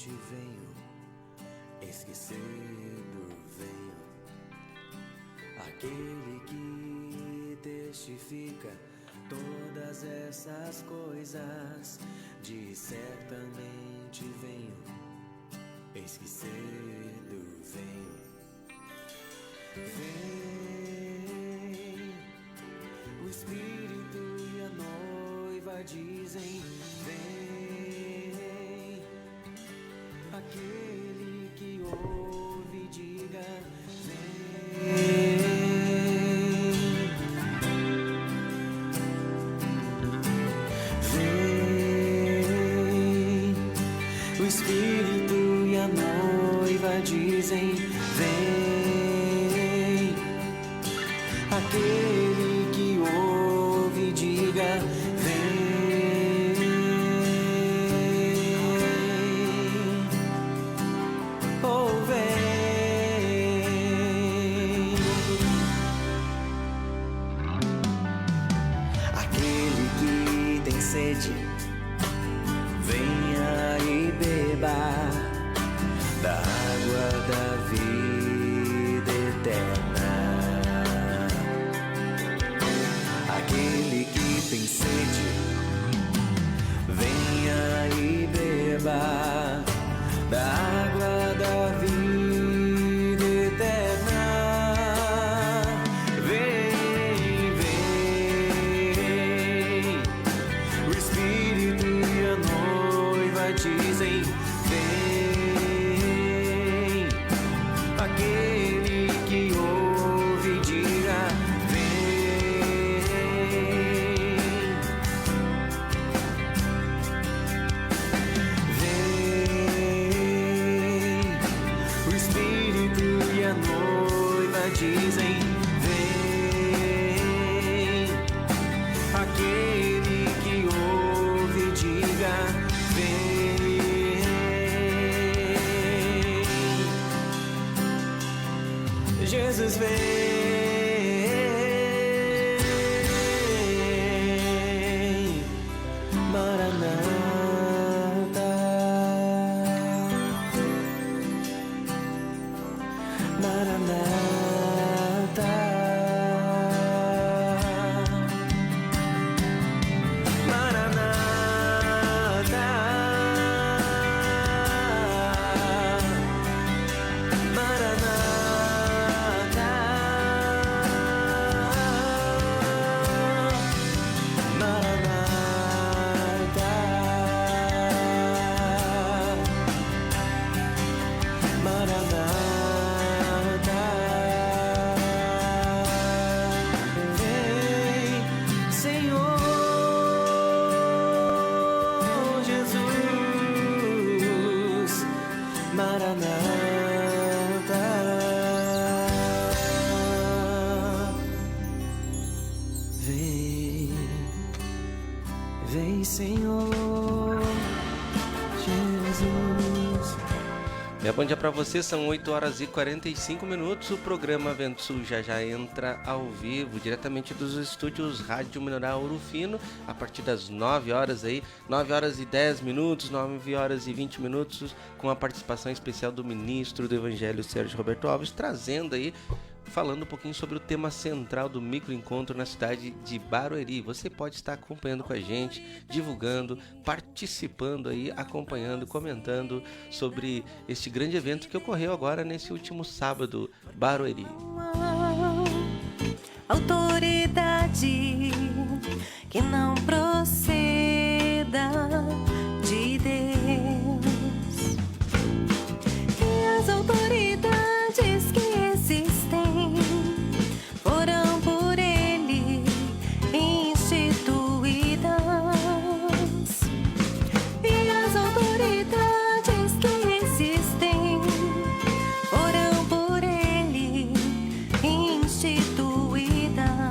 eternamente venho, esquecido venho, aquele que testifica todas essas coisas, de certamente venho, esquecido venho. Vem, o Espírito e a noiva dizem: vem, aquele que ouve diga: vem. Vem, o Espírito e a noiva dizem: vem, aquele que ouve diga: vem. Oh, vem. Aquele que tem sede, venha e beba da água da vida eterna. Aquele que tem sede, venha e beba da água da vida eterna. Vem, vem, o Espírito e a noiva dizem: vem, aquele que ouve diga: vem. Vem, o Espírito e a noiva dizem: vem, aquele que ouve diga: vem. Jesus vem, Maranata, Maranata, Maranata, Maranata, Maranata, Maranata. Vem, Senhor Jesus, Maranata. Vem, vem, Senhor Jesus. Bom dia para você, são 8 horas e 45 minutos. O programa Vento Sul já entra ao vivo, diretamente dos estúdios Rádio Mineral Ouro Fino, a partir das 9 horas aí, 9 horas e 10 minutos, 9 horas e 20 minutos, com a participação especial do ministro do Evangelho, Sérgio Roberto Alves, trazendo aí, falando um pouquinho sobre o tema central do microencontro na cidade de Barueri. Você pode estar acompanhando com a gente, divulgando, participando aí, acompanhando, comentando sobre este grande evento que ocorreu agora nesse último sábado, Barueri. Autoridade que não proceda de Deus, e as autoridades que existem foram por Ele instituídas, e as autoridades que existem foram por Ele instituídas.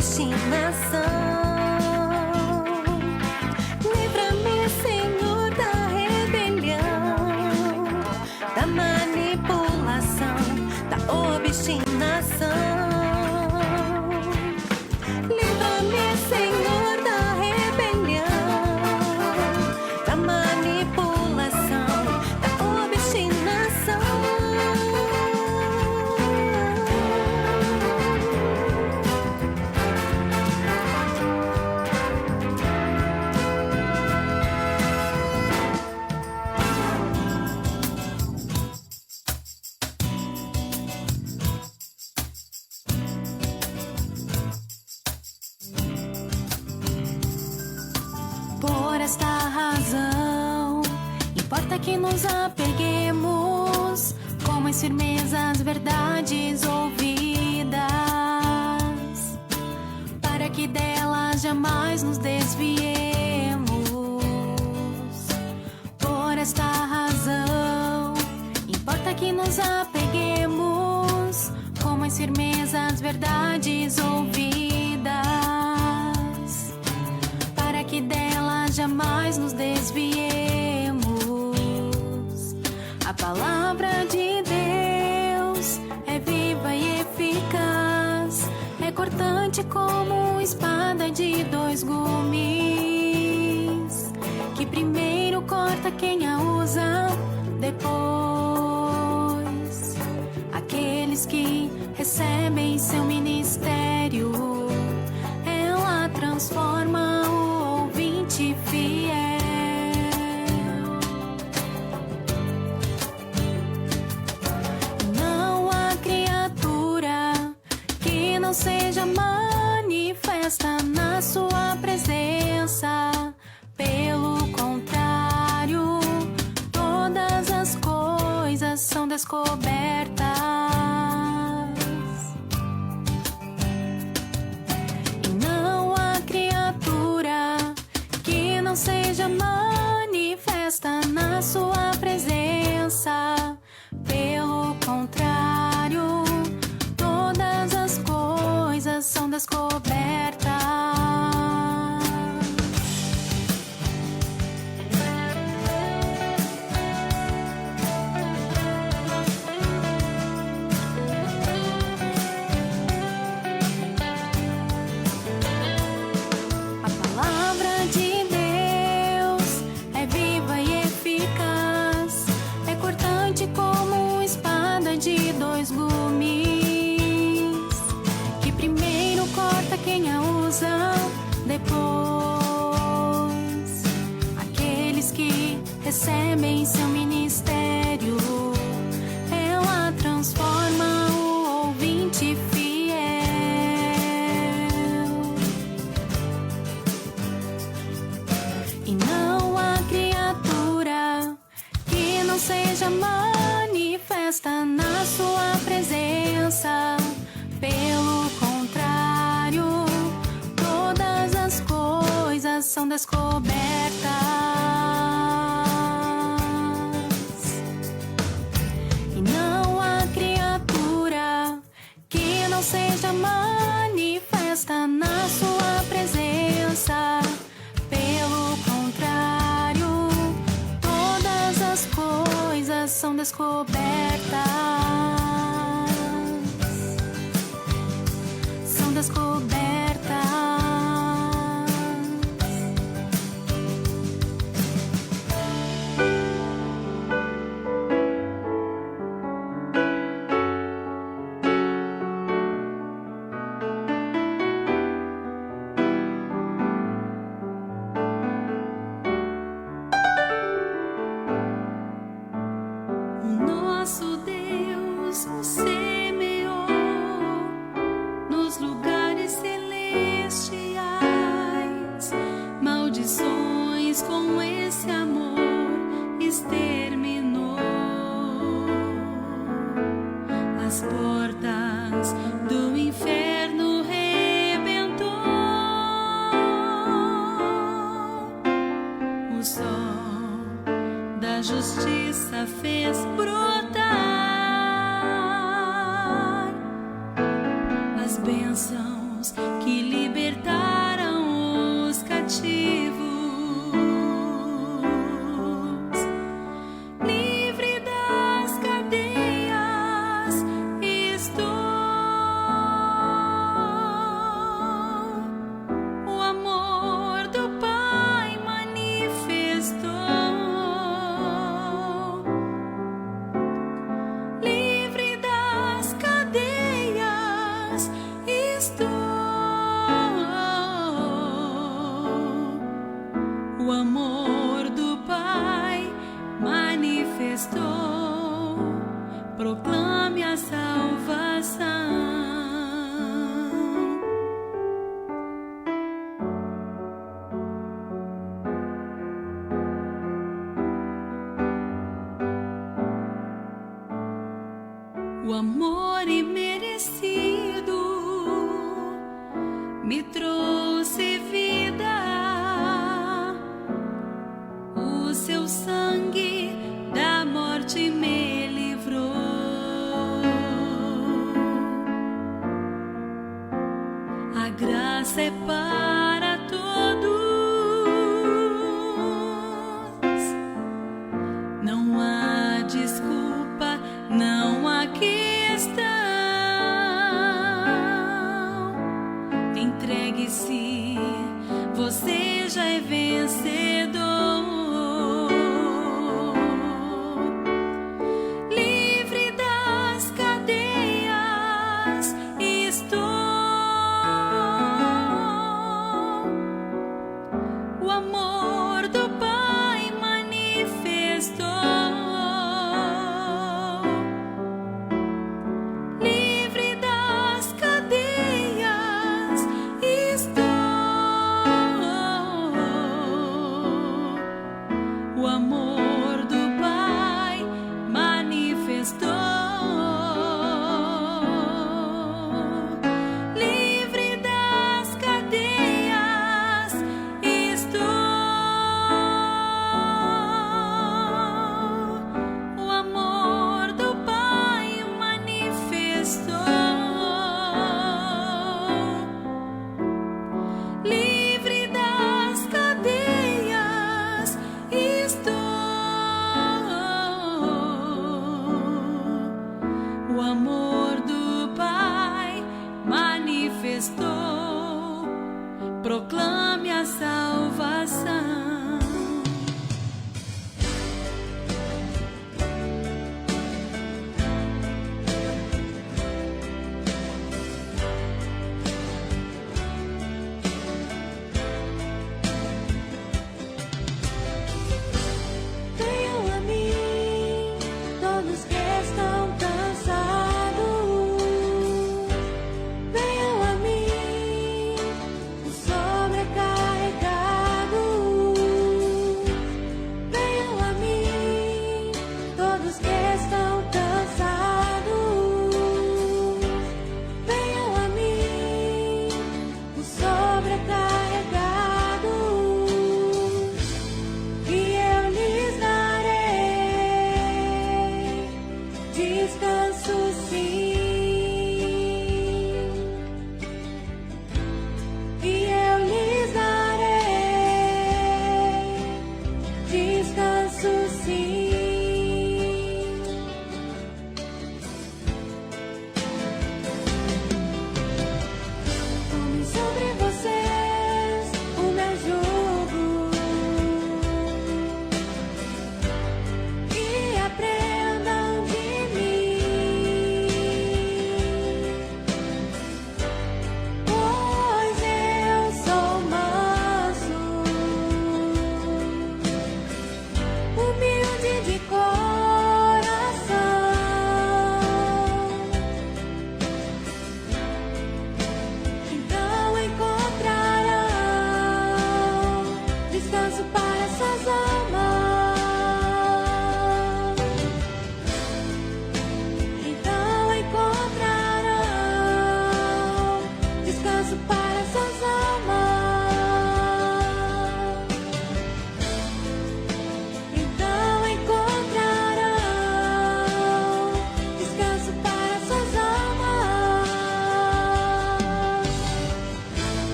obstinação. Livra-me, Senhor, da rebelião, da manipulação, da obstinação. Livra-me, Senhor, da rebelião, da manipulação, da obstinação. Por esta razão, importa que nos apeguemos com mais firmeza às verdades ouvidas, para que delas jamais nos desviemos. Por esta razão, importa que nos apeguemos com mais firmeza às verdades ouvidas, para que dela jamais nos desviemos. A palavra de Deus é viva e eficaz, é cortante como espada de dois gumes, que primeiro corta quem a usa, depois aqueles que recebem seu ministério. Ela transforma o ouvinte fiel. Não há criatura que não seja manifesta na sua presença. Pelo contrário, todas as coisas são descobertas. Não seja manifesta na sua presença. Pelo contrário, todas as coisas são descobertas. Como espada de dois gumes, que primeiro corta quem a usa, depois aqueles que recebem seu ministério. Ela transforma o ouvinte fiel. E não há criatura que não seja manifesta na sua presença. Pelo contrário, todas as coisas são descobertas. E não há criatura que não seja manifesta na sua presença. Pelo contrário, todas as coisas são descobertas. São descobertas. Nosso Deus nos semeou nos lugares celestiais. Maldições com esse amor exterminou. As portas do inferno rebentou. O sol da justiça fez brotar. As bênçãos que libertaram os cativos. Livre das cadeias estou. O amor do Pai manifestou. Livre das cadeias estou. O amor do Pai manifestou. Proclame a salvação. O amor imerecido me trouxe vida. O seu sangue da morte me livrou. A graça é para todos. Não há desculpa, não há questão. Entregue-se, você já é vencedor. Livre das cadeias estou. O amor do Pai manifestou. Livre das cadeias estou. O amor do Pai manifestou. Livre das cadeias estou. O amor do Pai manifestou. Livre das cadeias estou. O amor do Pai manifestou. Proclame a salvação. Venham a mim, todos que estão cansados. Venham a mim, os sobrecarregados.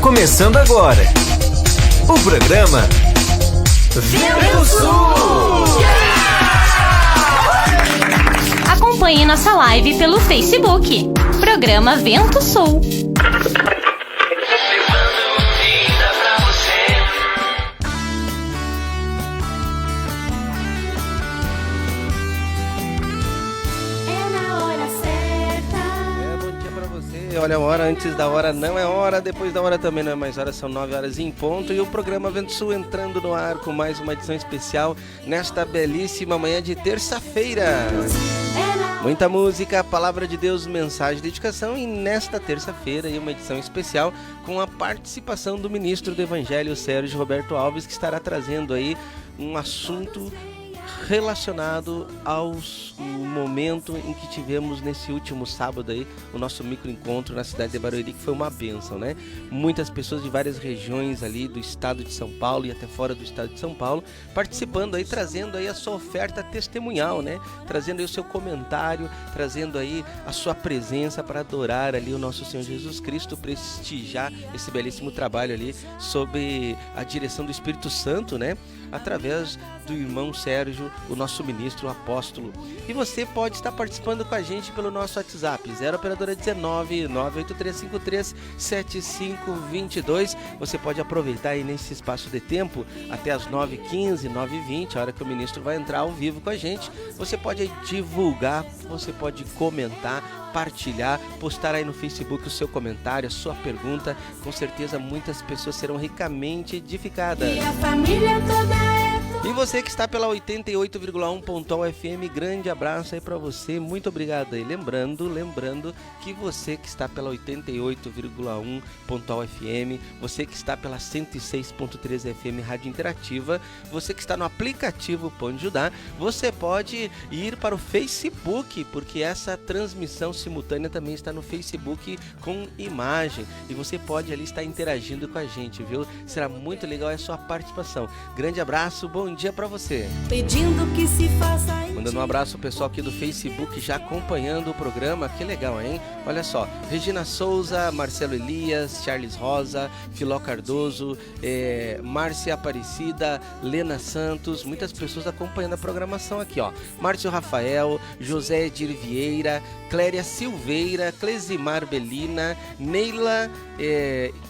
começando agora. O programa Vento Sul. Acompanhe nossa live pelo Facebook. Programa Vento Sul. Olha a hora, antes da hora não é hora, depois da hora também não é mais hora, são 9 horas em ponto. E o programa Vento Sul entrando no ar com mais uma edição especial nesta belíssima manhã de terça-feira. Muita música, palavra de Deus, mensagem de dedicação. E nesta terça-feira aí uma edição especial com a participação do ministro do Evangelho, Sérgio Roberto Alves, que estará trazendo aí um assunto relacionado ao momento em que tivemos nesse último sábado aí o nosso microencontro na cidade de Barueri, que foi uma bênção, né? Muitas pessoas de várias regiões ali do estado de São Paulo e até fora do estado de São Paulo participando aí, trazendo aí a sua oferta testemunhal, né? Trazendo aí o seu comentário, trazendo aí a sua presença para adorar ali o nosso Senhor Jesus Cristo, prestigiar esse belíssimo trabalho ali sob a direção do Espírito Santo, né? Através do irmão Sérgio, o nosso ministro, o apóstolo. E você pode estar participando com a gente pelo nosso WhatsApp, 0 operadora 19 98353 7522. Você pode aproveitar aí nesse espaço de tempo até as 9h15, 9h20, a hora que o ministro vai entrar ao vivo com a gente. Você pode divulgar, você pode comentar, partilhar, postar aí no Facebook o seu comentário, a sua pergunta. Com certeza muitas pessoas serão ricamente edificadas. E a família toda E você que está pela 88,1 Pontual FM, grande abraço aí para você, muito obrigado aí. Lembrando que você que está pela 88,1 Pontual FM, você que está pela 106.3 FM Rádio Interativa, você que está no aplicativo Pão de Judá, você pode ir para o Facebook, porque essa transmissão simultânea também está no Facebook com imagem, e você pode ali estar interagindo com a gente, viu? Será muito legal a sua participação. Grande abraço, bom dia pra você. Pedindo que se faça. Mandando um abraço ao pessoal aqui do Facebook já acompanhando o programa, que legal, hein? Olha só, Regina Souza, Marcelo Elias, Charles Rosa, Filó Cardoso, Márcia Aparecida, Lena Santos, muitas pessoas acompanhando a programação aqui, ó. Márcio Rafael, José Edir Vieira, Cléria Silveira, Clesimar Belina, Neila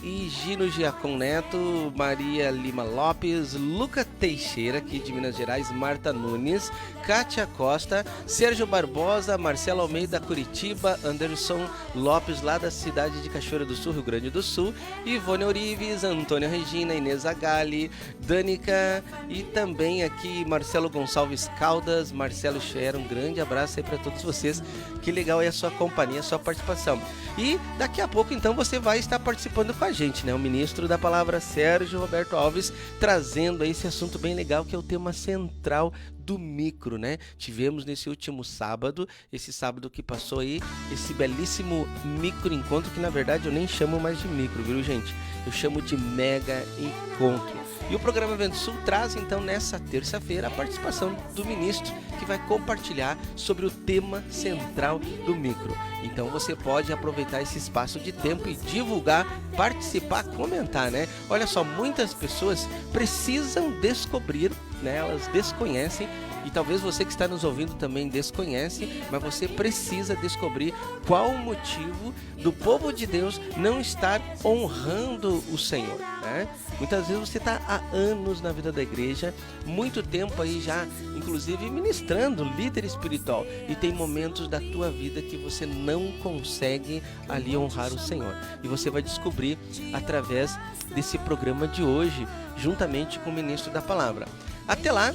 Higino Giacom Neto, Maria Lima Lopes, Luca Teixeira, aqui de Minas Gerais, Marta Nunes, Kátia Costa, Sérgio Barbosa, Marcelo Almeida, Curitiba, Anderson Lopes, lá da cidade de Cachoeira do Sul, Rio Grande do Sul, Ivone Orives, Antônia Regina, Inês Agali, Dânica e também aqui Marcelo Gonçalves Caldas, Marcelo Xer, um grande abraço aí para todos vocês, que legal é a sua companhia, a sua participação. E daqui a pouco então você vai estar participando com a gente, né? O ministro da palavra Sérgio Roberto Alves trazendo aí esse assunto bem legal, que é o tema central do micro, né? Tivemos nesse último sábado, esse sábado que passou aí, esse belíssimo micro encontro, que na verdade eu nem chamo mais de micro, viu, gente? Eu chamo de mega encontro. E o programa Vento Sul traz então nessa terça-feira a participação do ministro, que vai compartilhar sobre o tema central do micro. Então você pode aproveitar esse espaço de tempo e divulgar, participar, comentar, né? Olha só, muitas pessoas precisam descobrir, né? Elas desconhecem, e talvez você que está nos ouvindo também desconhece, mas você precisa descobrir qual o motivo do povo de Deus não estar honrando o Senhor, né? Muitas vezes você está há anos na vida da igreja, muito tempo aí já, inclusive ministrando, líder espiritual, e tem momentos da tua vida que você não consegue ali honrar o Senhor. E você vai descobrir através desse programa de hoje, juntamente com o ministro da palavra. Até lá,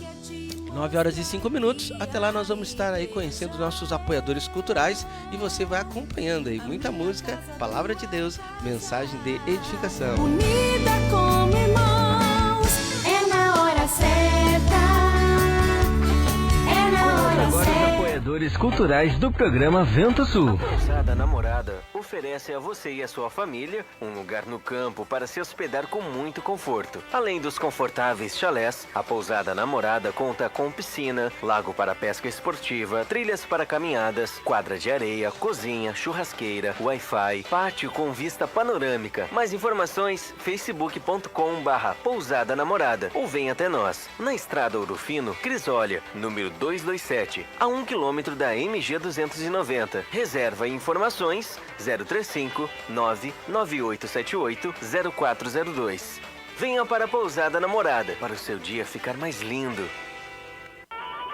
9 horas e 5 minutos, até lá nós vamos estar aí conhecendo nossos apoiadores culturais, e você vai acompanhando aí muita música, palavra de Deus, mensagem de edificação. unida como irmãos, é na hora certa, é na hora certa. Apoiadores apoiadores culturais do programa Vento Sul. A Pousada Namorada oferece a você e a sua família um lugar no campo para se hospedar com muito conforto. Além dos confortáveis chalés, a Pousada Namorada conta com piscina, lago para pesca esportiva, trilhas para caminhadas, quadra de areia, cozinha, churrasqueira, Wi-Fi, pátio com vista panorâmica. Mais informações, facebook.com/Pousada Namorada ou vem até nós, na Estrada Ouro Fino, Crisólia, número 227, a 1 km da MG 290. Reserva e informações 035 99878 0402. Venha para a Pousada Namorada para o seu dia ficar mais lindo.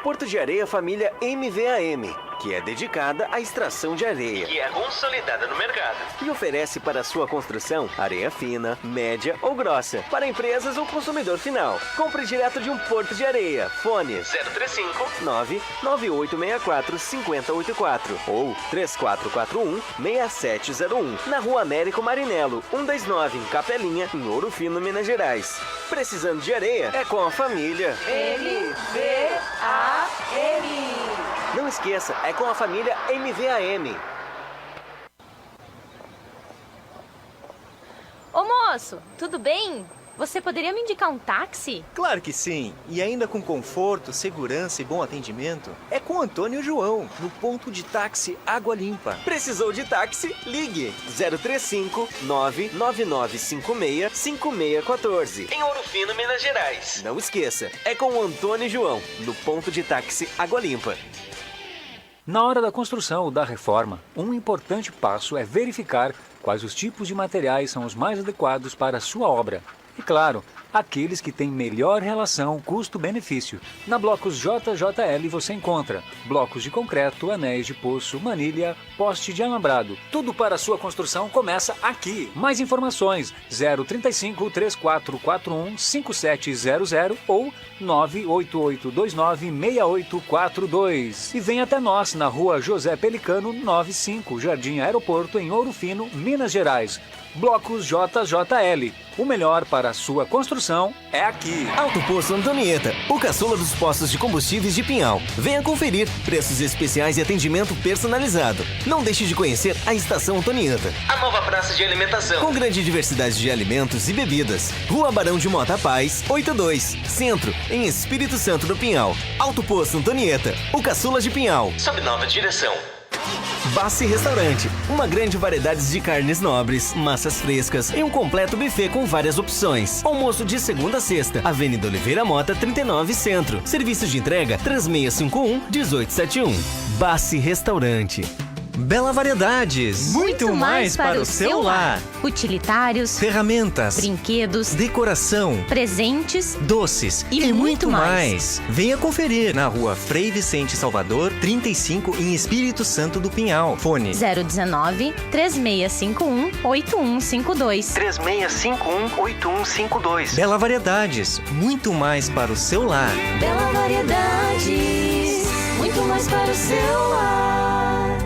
Porto de Areia Família MVAM, que é dedicada à extração de areia, que é consolidada no mercado e oferece para sua construção areia fina, média ou grossa, para empresas ou consumidor final. Compre direto de um Porto de Areia. Fone 035 99864 5084 ou 3441 6701, na Rua Américo Marinello, 129, em Capelinha, em Ouro Fino, Minas Gerais. Precisando de areia? É com a família MVAM. Não esqueça, é com a família MVAM. Ô moço, tudo bem? Você poderia me indicar um táxi? Claro que sim. E ainda com conforto, segurança e bom atendimento. É com o Antônio João, no ponto de táxi Água Limpa. Precisou de táxi? Ligue 035 99956 5614 em Ouro Fino, Minas Gerais. Não esqueça, é com o Antônio João, no ponto de táxi Água Limpa. Na hora da construção ou da reforma, um importante passo é verificar quais os tipos de materiais são os mais adequados para a sua obra. E claro, aqueles que têm melhor relação custo-benefício. Na Blocos JJL você encontra blocos de concreto, anéis de poço, manilha, poste de alambrado. Tudo para a sua construção começa aqui. Mais informações 035 3441 5700 ou 98829 6842. E vem até nós na Rua José Pelicano 95, Jardim Aeroporto, em Ouro Fino, Minas Gerais. Blocos JJL. O melhor para a sua construção é aqui. Alto Posto Antonieta, o caçula dos postos de combustíveis de Pinhal. Venha conferir preços especiais e atendimento personalizado. Não deixe de conhecer a Estação Antonieta, a nova praça de alimentação, com grande diversidade de alimentos e bebidas. Rua Barão de Mota Paz, 82, Centro, em Espírito Santo do Pinhal. Alto Posto Antonieta, o caçula de Pinhal. Sob nova direção. Bassi Restaurante, uma grande variedade de carnes nobres, massas frescas e um completo buffet com várias opções. Almoço de segunda a sexta, Avenida Oliveira Mota, 39, Centro. Serviço de entrega 3651-1871. Bassi Restaurante. Bela Variedades. Muito mais para o seu lar. Utilitários, ferramentas, brinquedos, decoração, presentes, doces e muito mais. Venha conferir na Rua Frei Vicente Salvador, 35, em Espírito Santo do Pinhal. Fone 019 3651 8152. 3651-8152. Bela Variedades. Muito mais para o seu lar. Bela Variedades, muito mais para o seu lar.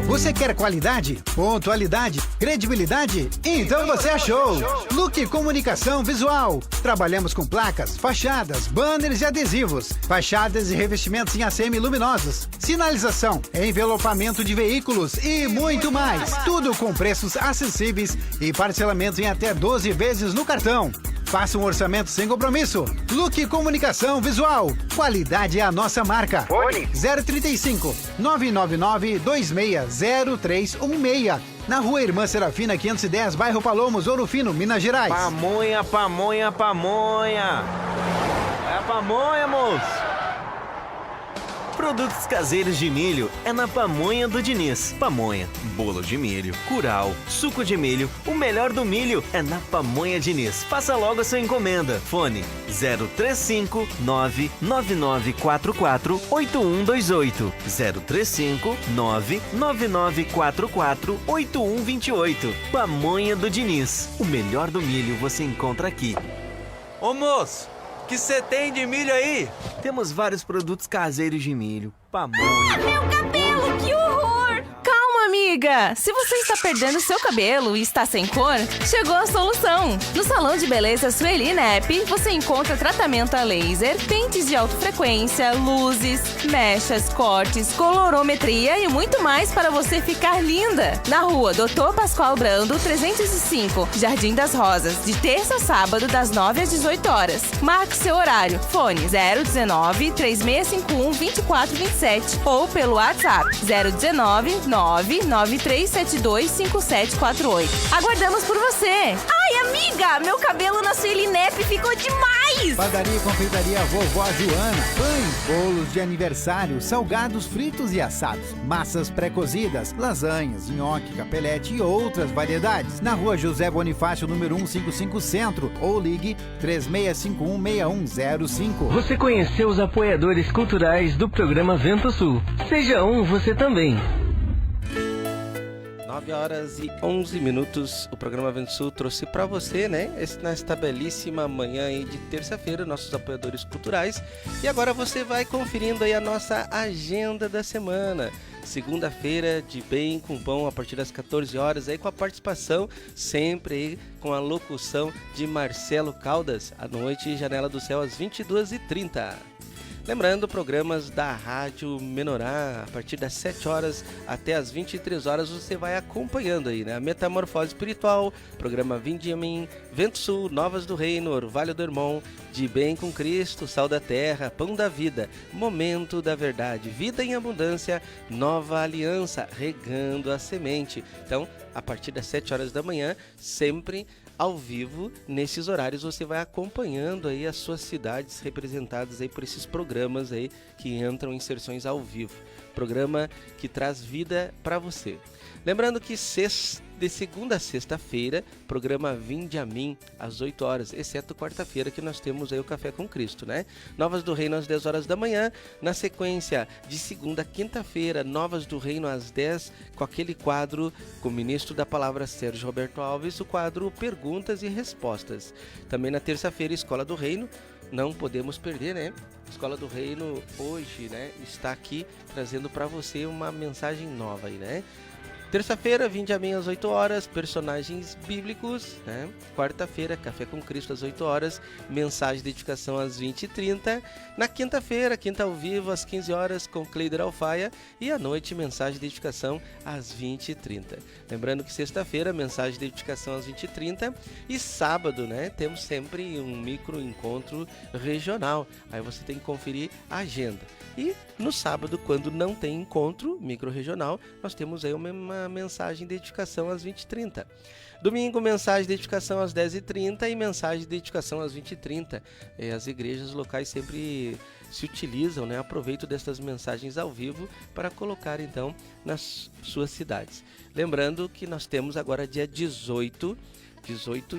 Você quer qualidade, pontualidade, credibilidade? Então você achou! Look Comunicação Visual. Trabalhamos com placas, fachadas, banners e adesivos, fachadas e revestimentos em ACM luminosos, sinalização, envelopamento de veículos e muito mais. Tudo com preços acessíveis e parcelamento em até 12 vezes no cartão. Faça um orçamento sem compromisso. Look Comunicação Visual. Qualidade é a nossa marca. Fone 035 999 260316. Na Rua Irmã Serafina 510, bairro Palomos, Ouro Fino, Minas Gerais. Pamonha, pamonha, pamonha. É a pamonha, moço. Produtos caseiros de milho é na Pamonha do Diniz. Pamonha, bolo de milho, curau, suco de milho. O melhor do milho é na Pamonha Diniz. Faça logo a sua encomenda. Fone 035 99944 8128. 035 99944 8128. Pamonha do Diniz. O melhor do milho você encontra aqui. Ô moço, que você tem de milho aí? Temos vários produtos caseiros de milho. Pamonha. Meu cabelo, que horror! Calma, amiga! Se você está perdendo seu cabelo e está sem cor, chegou a solução! No Salão de Beleza Sueli Nep, você encontra tratamento a laser, pentes de alta frequência, luzes, mechas, cortes, colorometria e muito mais para você ficar linda! Na rua Dr. Pascoal Brando, 305, Jardim das Rosas, de terça a sábado, das 9 às 18 horas. Marque seu horário. Fone 019-3651-2427 ou pelo WhatsApp 019-993725748. Aguardamos por você! Ai, amiga, meu cabelo na Sueli Nep ficou demais! Padaria e confeitaria Vovó Joana. Pães, bolos de aniversário, salgados fritos e assados, massas pré-cozidas, lasanhas, nhoque, capelete e outras variedades. Na rua José Bonifácio, número 155 Centro, ou ligue 3651-6105. Você conheceu os apoiadores culturais do programa Vento Sul. Seja um você também. 9 horas e 11 minutos, o programa Vento Sul trouxe para você, né, nesta belíssima manhã aí de terça-feira, nossos apoiadores culturais. E agora você vai conferindo aí a nossa agenda da semana. Segunda-feira de Bem com Pão a partir das 14 horas, aí com a participação sempre aí com a locução de Marcelo Caldas. À noite, Janela do Céu às 22h30. Lembrando, programas da Rádio Menorá, a partir das 7 horas até as 23 horas, você vai acompanhando aí, né? A Metamorfose Espiritual, programa Vinde a Mim, Vento Sul, Novas do Reino, Orvalho do Irmão, De Bem com Cristo, Sal da Terra, Pão da Vida, Momento da Verdade, Vida em Abundância, Nova Aliança, Regando a Semente. Então, a partir das 7 horas da manhã, sempre ao vivo, nesses horários você vai acompanhando aí as suas cidades representadas aí por esses programas aí que entram em inserções ao vivo. Programa que traz vida para você. Lembrando que de segunda a sexta-feira, programa Vinde a Mim, às 8 horas, exceto quarta-feira que nós temos aí o Café com Cristo, né? Novas do Reino às 10 horas da manhã, na sequência de segunda a quinta-feira, Novas do Reino às 10, com aquele quadro com o ministro da Palavra Sérgio Roberto Alves, o quadro Perguntas e Respostas. Também na terça-feira, Escola do Reino, não podemos perder, né? Escola do Reino hoje, né, está aqui trazendo para você uma mensagem nova aí, né? Terça-feira, Vinde a Mim às 8 horas, personagens bíblicos, né? Quarta-feira, Café com Cristo às 8 horas, mensagem de edificação às 20h30. Na quinta-feira, quinta ao vivo às 15 horas com Cleider Alfaia e à noite, mensagem de edificação às 20h30. Lembrando que sexta-feira, mensagem de edificação às 20h30 e sábado, né? Temos sempre um micro encontro regional. Aí você tem que conferir a agenda. E no sábado, quando não tem encontro micro-regional, nós temos aí uma mensagem de edificação às 20h30. Domingo, mensagem de edificação às 10h30 e mensagem de edificação às 20h30. As igrejas locais sempre se utilizam, né? Aproveitam destas mensagens ao vivo para colocar então nas suas cidades. Lembrando que nós temos agora dia 18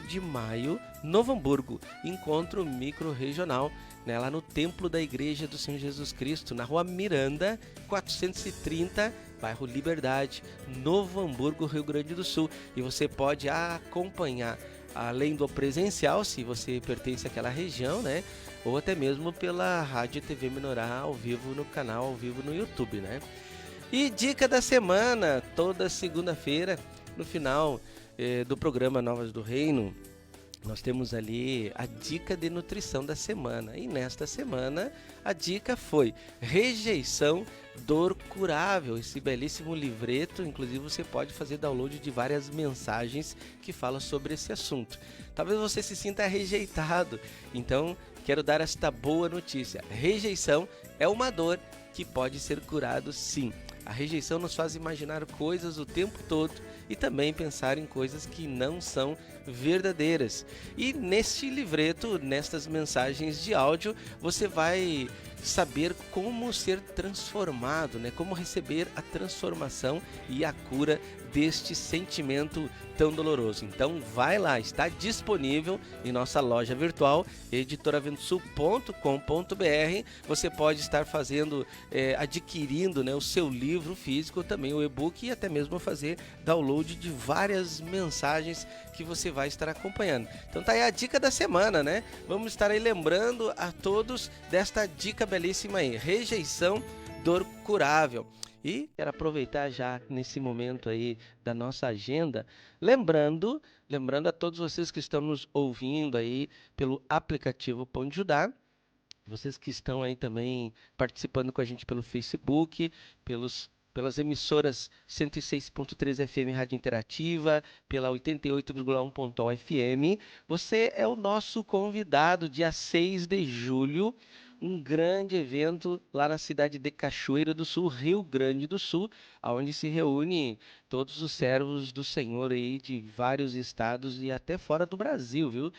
de maio, Novo Hamburgo, encontro micro-regional, né, lá no Templo da Igreja do Senhor Jesus Cristo, na Rua Miranda, 430, bairro Liberdade, Novo Hamburgo, Rio Grande do Sul. E você pode acompanhar, além do presencial, se você pertence àquela região, né, ou até mesmo pela Rádio TV Menorá, ao vivo no canal, ao vivo no YouTube, né. E dica da semana, toda segunda-feira, no final do programa Novas do Reino, nós temos ali a dica de nutrição da semana. E nesta semana a dica foi Rejeição, Dor Curável. Esse belíssimo livreto, inclusive você pode fazer download de várias mensagens que falam sobre esse assunto. Talvez você se sinta rejeitado, então quero dar esta boa notícia. Rejeição é uma dor que pode ser curado sim. A rejeição nos faz imaginar coisas o tempo todo e também pensar em coisas que não são verdadeiras. E neste livreto, nestas mensagens de áudio, você vai saber como ser transformado, né? Como receber a transformação e a cura deste sentimento tão doloroso. Então vai lá, está disponível em nossa loja virtual editoraventosul.com.br. Você pode estar adquirindo, né, o seu livro físico, também o e-book, e até mesmo fazer download de várias mensagens que você vai estar acompanhando. Então tá aí a dica da semana, né? Vamos estar aí lembrando a todos desta dica belíssima aí, Rejeição, Dor Curável. E quero aproveitar já nesse momento aí da nossa agenda, lembrando a todos vocês que estão nos ouvindo aí pelo aplicativo Pão de Judá, vocês que estão aí também participando com a gente pelo Facebook, pelas emissoras 106.3 FM Rádio Interativa, pela 88,1 FM. Você é o nosso convidado, dia 6 de julho, um grande evento lá na cidade de Cachoeira do Sul, Rio Grande do Sul, onde se reúne todos os servos do Senhor aí de vários estados e até fora do Brasil, viu?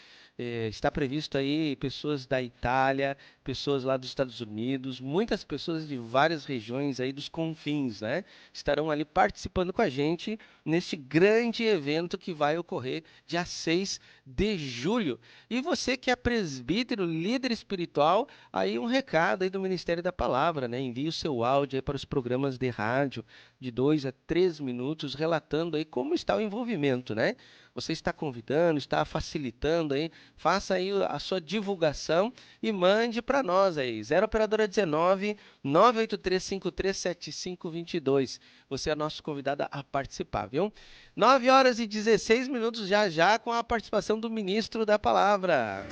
Está previsto aí pessoas da Itália, pessoas lá dos Estados Unidos, muitas pessoas de várias regiões aí dos confins, né? Estarão ali participando com a gente neste grande evento que vai ocorrer dia 6 de julho. E você que é presbítero, líder espiritual, aí um recado aí do Ministério da Palavra, né? Envie o seu áudio aí para os programas de rádio de 2 a 3 minutos, relatando aí como está o envolvimento, né? Você está convidando, está facilitando aí, faça aí a sua divulgação e mande para nós aí, 0 operadora 19 983537522. Você é nosso convidado a participar, viu? 9h16 já com a participação do Ministro da Palavra.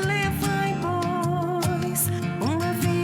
Levai, pois, uma vida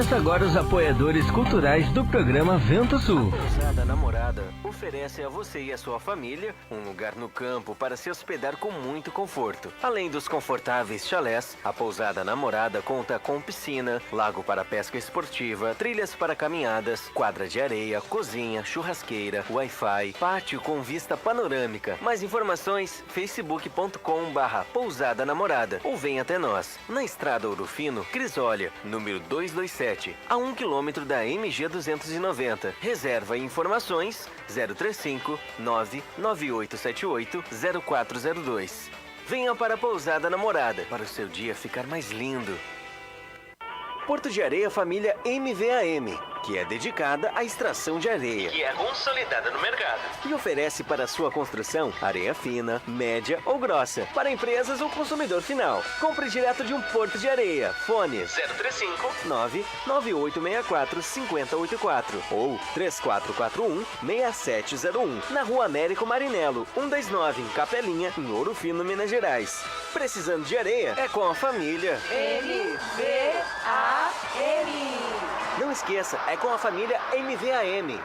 Conheça agora os apoiadores culturais do programa Vento Sul. A Pousada Namorada oferece a você e a sua família um lugar no campo para se hospedar com muito conforto. Além dos confortáveis chalés, a Pousada Namorada conta com piscina, lago para pesca esportiva, trilhas para caminhadas, quadra de areia, cozinha, churrasqueira, Wi-Fi, pátio com vista panorâmica. Mais informações, facebook.com/Pousada Namorada ou vem até nós, na Estrada Ouro Fino, Crisólia, número 227, a 1 km da MG 290. Reserva e informações 035 99878 0402. Venha para a Pousada Namorada para o seu dia ficar mais lindo. Porto de Areia Família MVAM, que é dedicada à extração de areia, que é consolidada no mercado, e oferece para sua construção areia fina, média ou grossa, para empresas ou consumidor final. Compre direto de um Porto de Areia. Fone 035 99864 5084 ou 3441 6701, na Rua Américo Marinello, 129, em Capelinha, em Ouro Fino, Minas Gerais. Precisando de areia? É com a família MVAM. Não esqueça, é com a família MVAM.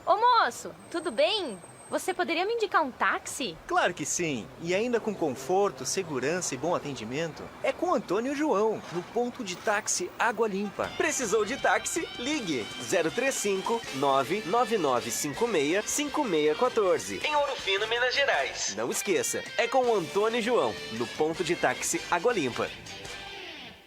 Ô moço, tudo bem? Você poderia me indicar um táxi? Claro que sim. E ainda com conforto, segurança e bom atendimento, é com Antônio e João, no ponto de táxi Água Limpa. Precisou de táxi? Ligue 035 99956 5614, em Ouro Fino, Minas Gerais. Não esqueça, é com o Antônio e João, no ponto de táxi Água Limpa.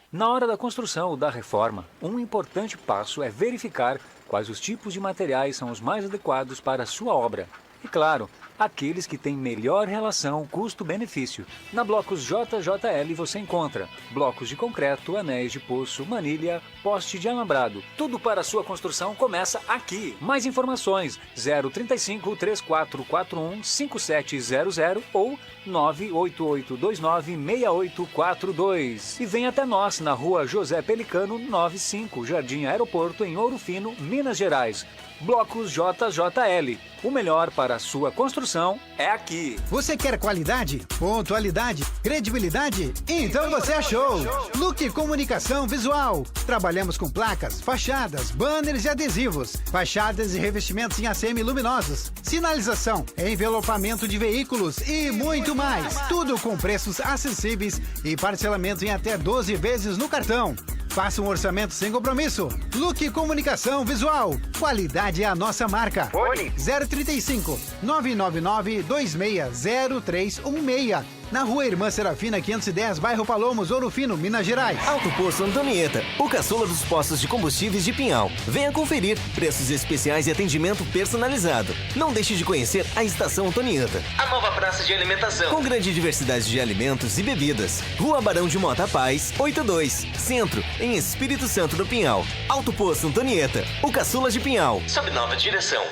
Na hora da construção ou da reforma, um importante passo é verificar quais os tipos de materiais são os mais adequados para a sua obra. E claro, aqueles que têm melhor relação custo-benefício. Na Blocos JJL você encontra blocos de concreto, anéis de poço, manilha, poste de alambrado. Tudo para a sua construção começa aqui. Mais informações 035 3441 5700 ou 98829 6842. E vem até nós na Rua José Pelicano 95, Jardim Aeroporto, em Ouro Fino, Minas Gerais. Blocos JJL. O melhor para a sua construção é aqui. Você quer qualidade, pontualidade, credibilidade? Então você achou! Look Comunicação Visual. Trabalhamos com placas, fachadas, banners e adesivos, fachadas e revestimentos em ACM luminosos, sinalização, envelopamento de veículos e muito mais. Tudo com preços acessíveis e parcelamento em até 12 vezes no cartão. Faça um orçamento sem compromisso. Look Comunicação Visual. Qualidade é a nossa marca. Fone 035 999 260316. Na Rua Irmã Serafina 510, bairro Palomos, Ouro Fino, Minas Gerais. Alto Posto Antonieta, o caçula dos postos de combustíveis de Pinhal. Venha conferir preços especiais e atendimento personalizado. Não deixe de conhecer a Estação Antonieta, a nova praça de alimentação, com grande diversidade de alimentos e bebidas. Rua Barão de Mota Paz, 82, Centro, em Espírito Santo do Pinhal. Alto Posto Antonieta, o caçula de Pinhal, sob nova direção.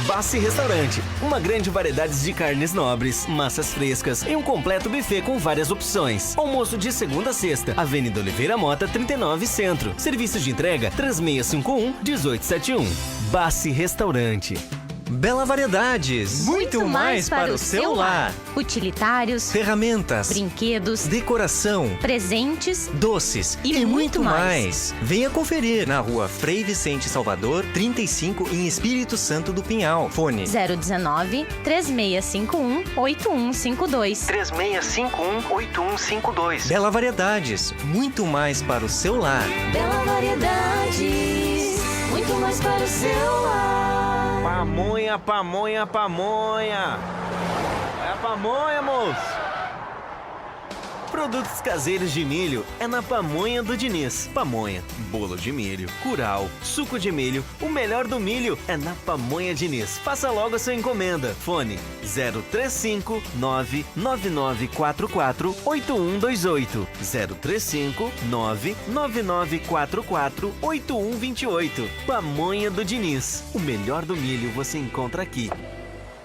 Bassi Restaurante, uma grande variedade de carnes nobres, massas frescas e um completo buffet com várias opções. Almoço de segunda a sexta, Avenida Oliveira Mota, 39, Centro. Serviço de entrega 3651-1871. Bassi Restaurante. Bela Variedades. Muito mais para o seu lar. Utilitários, Ferramentas, brinquedos, decoração, presentes doces e muito mais. Venha conferir na Rua Frei Vicente Salvador, 35, em Espírito Santo do Pinhal. Fone 019 3651 8152. 3651-8152. Bela Variedades, muito mais para o seu lar. Bela Variedades, muito mais para o seu lar. Pamonha, pamonha, pamonha. É a pamonha, moço. Produtos caseiros de milho é na Pamonha do Diniz. Pamonha, bolo de milho, curau, suco de milho, o melhor do milho é na Pamonha Diniz. Faça logo a sua encomenda. Fone 035 99944 8128. 035 99944 8128. Pamonha do Diniz. O melhor do milho você encontra aqui.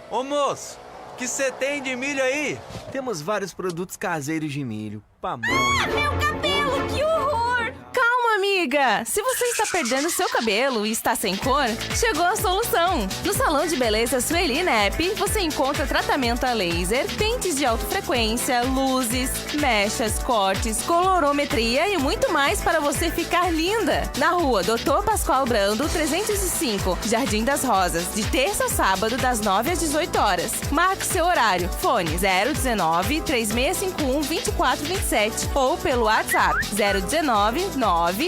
Ô moço, que você tem de milho aí? Temos vários produtos caseiros de milho. Pamonha. Meu cabelo, que horror! Calma, amiga! Se você está perdendo seu cabelo e está sem cor, chegou a solução! No Salão de Beleza Sueli Nep, você encontra tratamento a laser, pentes de alta frequência, luzes, mechas, cortes, colorometria e muito mais para você ficar linda! Na rua Dr. Pascoal Brando, 305, Jardim das Rosas, de terça a sábado, das 9 às 18 horas. Marque seu horário. Fone 019-3651-2427 ou pelo WhatsApp 019-993725748.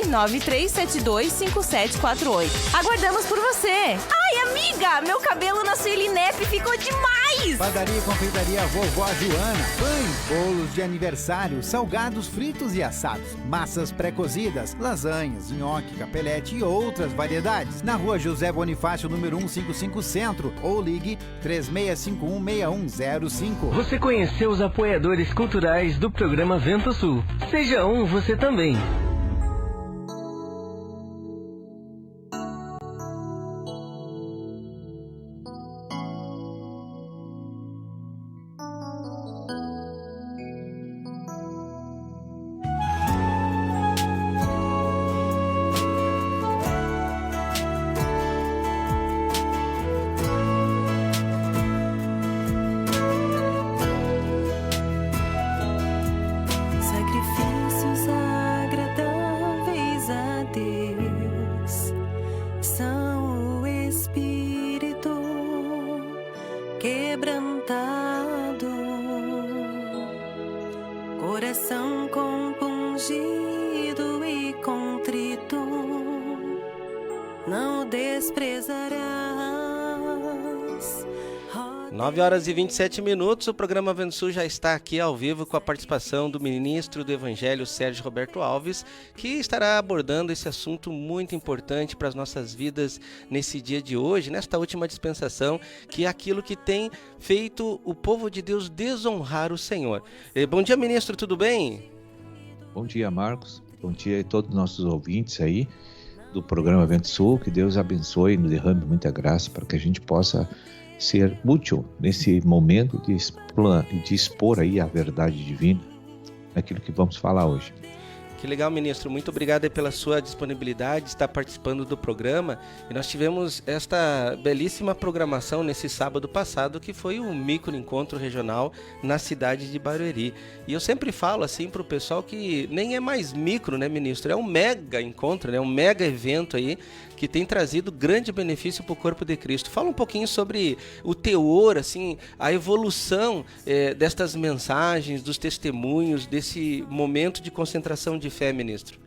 Aguardamos por você! Ai, amiga, meu cabelo na Sueli Nep ficou demais! Padaria e confeitaria Vovó Joana. Pães, bolos de aniversário, salgados fritos e assados, massas pré-cozidas, lasanhas, nhoque, capelete e outras variedades. Na rua José Bonifácio, número 155 Centro, ou ligue 3651-6105. Você conheceu os apoiadores culturais do programa Vento Sul? Seja um você também. Sacrifícios agradáveis a Deus são o espírito quebrantado, coração compungido e contrito, não desprezarás. 9 horas e 27 minutos, o programa Vento Sul já está aqui ao vivo com a participação do ministro do Evangelho, Sérgio Roberto Alves, que estará abordando esse assunto muito importante para as nossas vidas nesse dia de hoje, nesta última dispensação, que é aquilo que tem feito o povo de Deus desonrar o Senhor. Bom dia, ministro, tudo bem? Bom dia, Marcos. Bom dia a todos os nossos ouvintes aí do programa Vento Sul. Que Deus abençoe e nos derrame muita graça para que a gente possa ser útil nesse momento de expor aí a verdade divina naquilo que vamos falar hoje. Que legal, ministro. Muito obrigado aí pela sua disponibilidade de estar participando do programa. E nós tivemos esta belíssima programação nesse sábado passado, que foi o microencontro regional na cidade de Barueri. E eu sempre falo assim para o pessoal que nem é mais micro, né, ministro? É um mega encontro, né? Um mega evento aí que tem trazido grande benefício para o corpo de Cristo. Fala um pouquinho sobre o teor, assim, a evolução destas mensagens, dos testemunhos, desse momento de concentração de fé, ministro.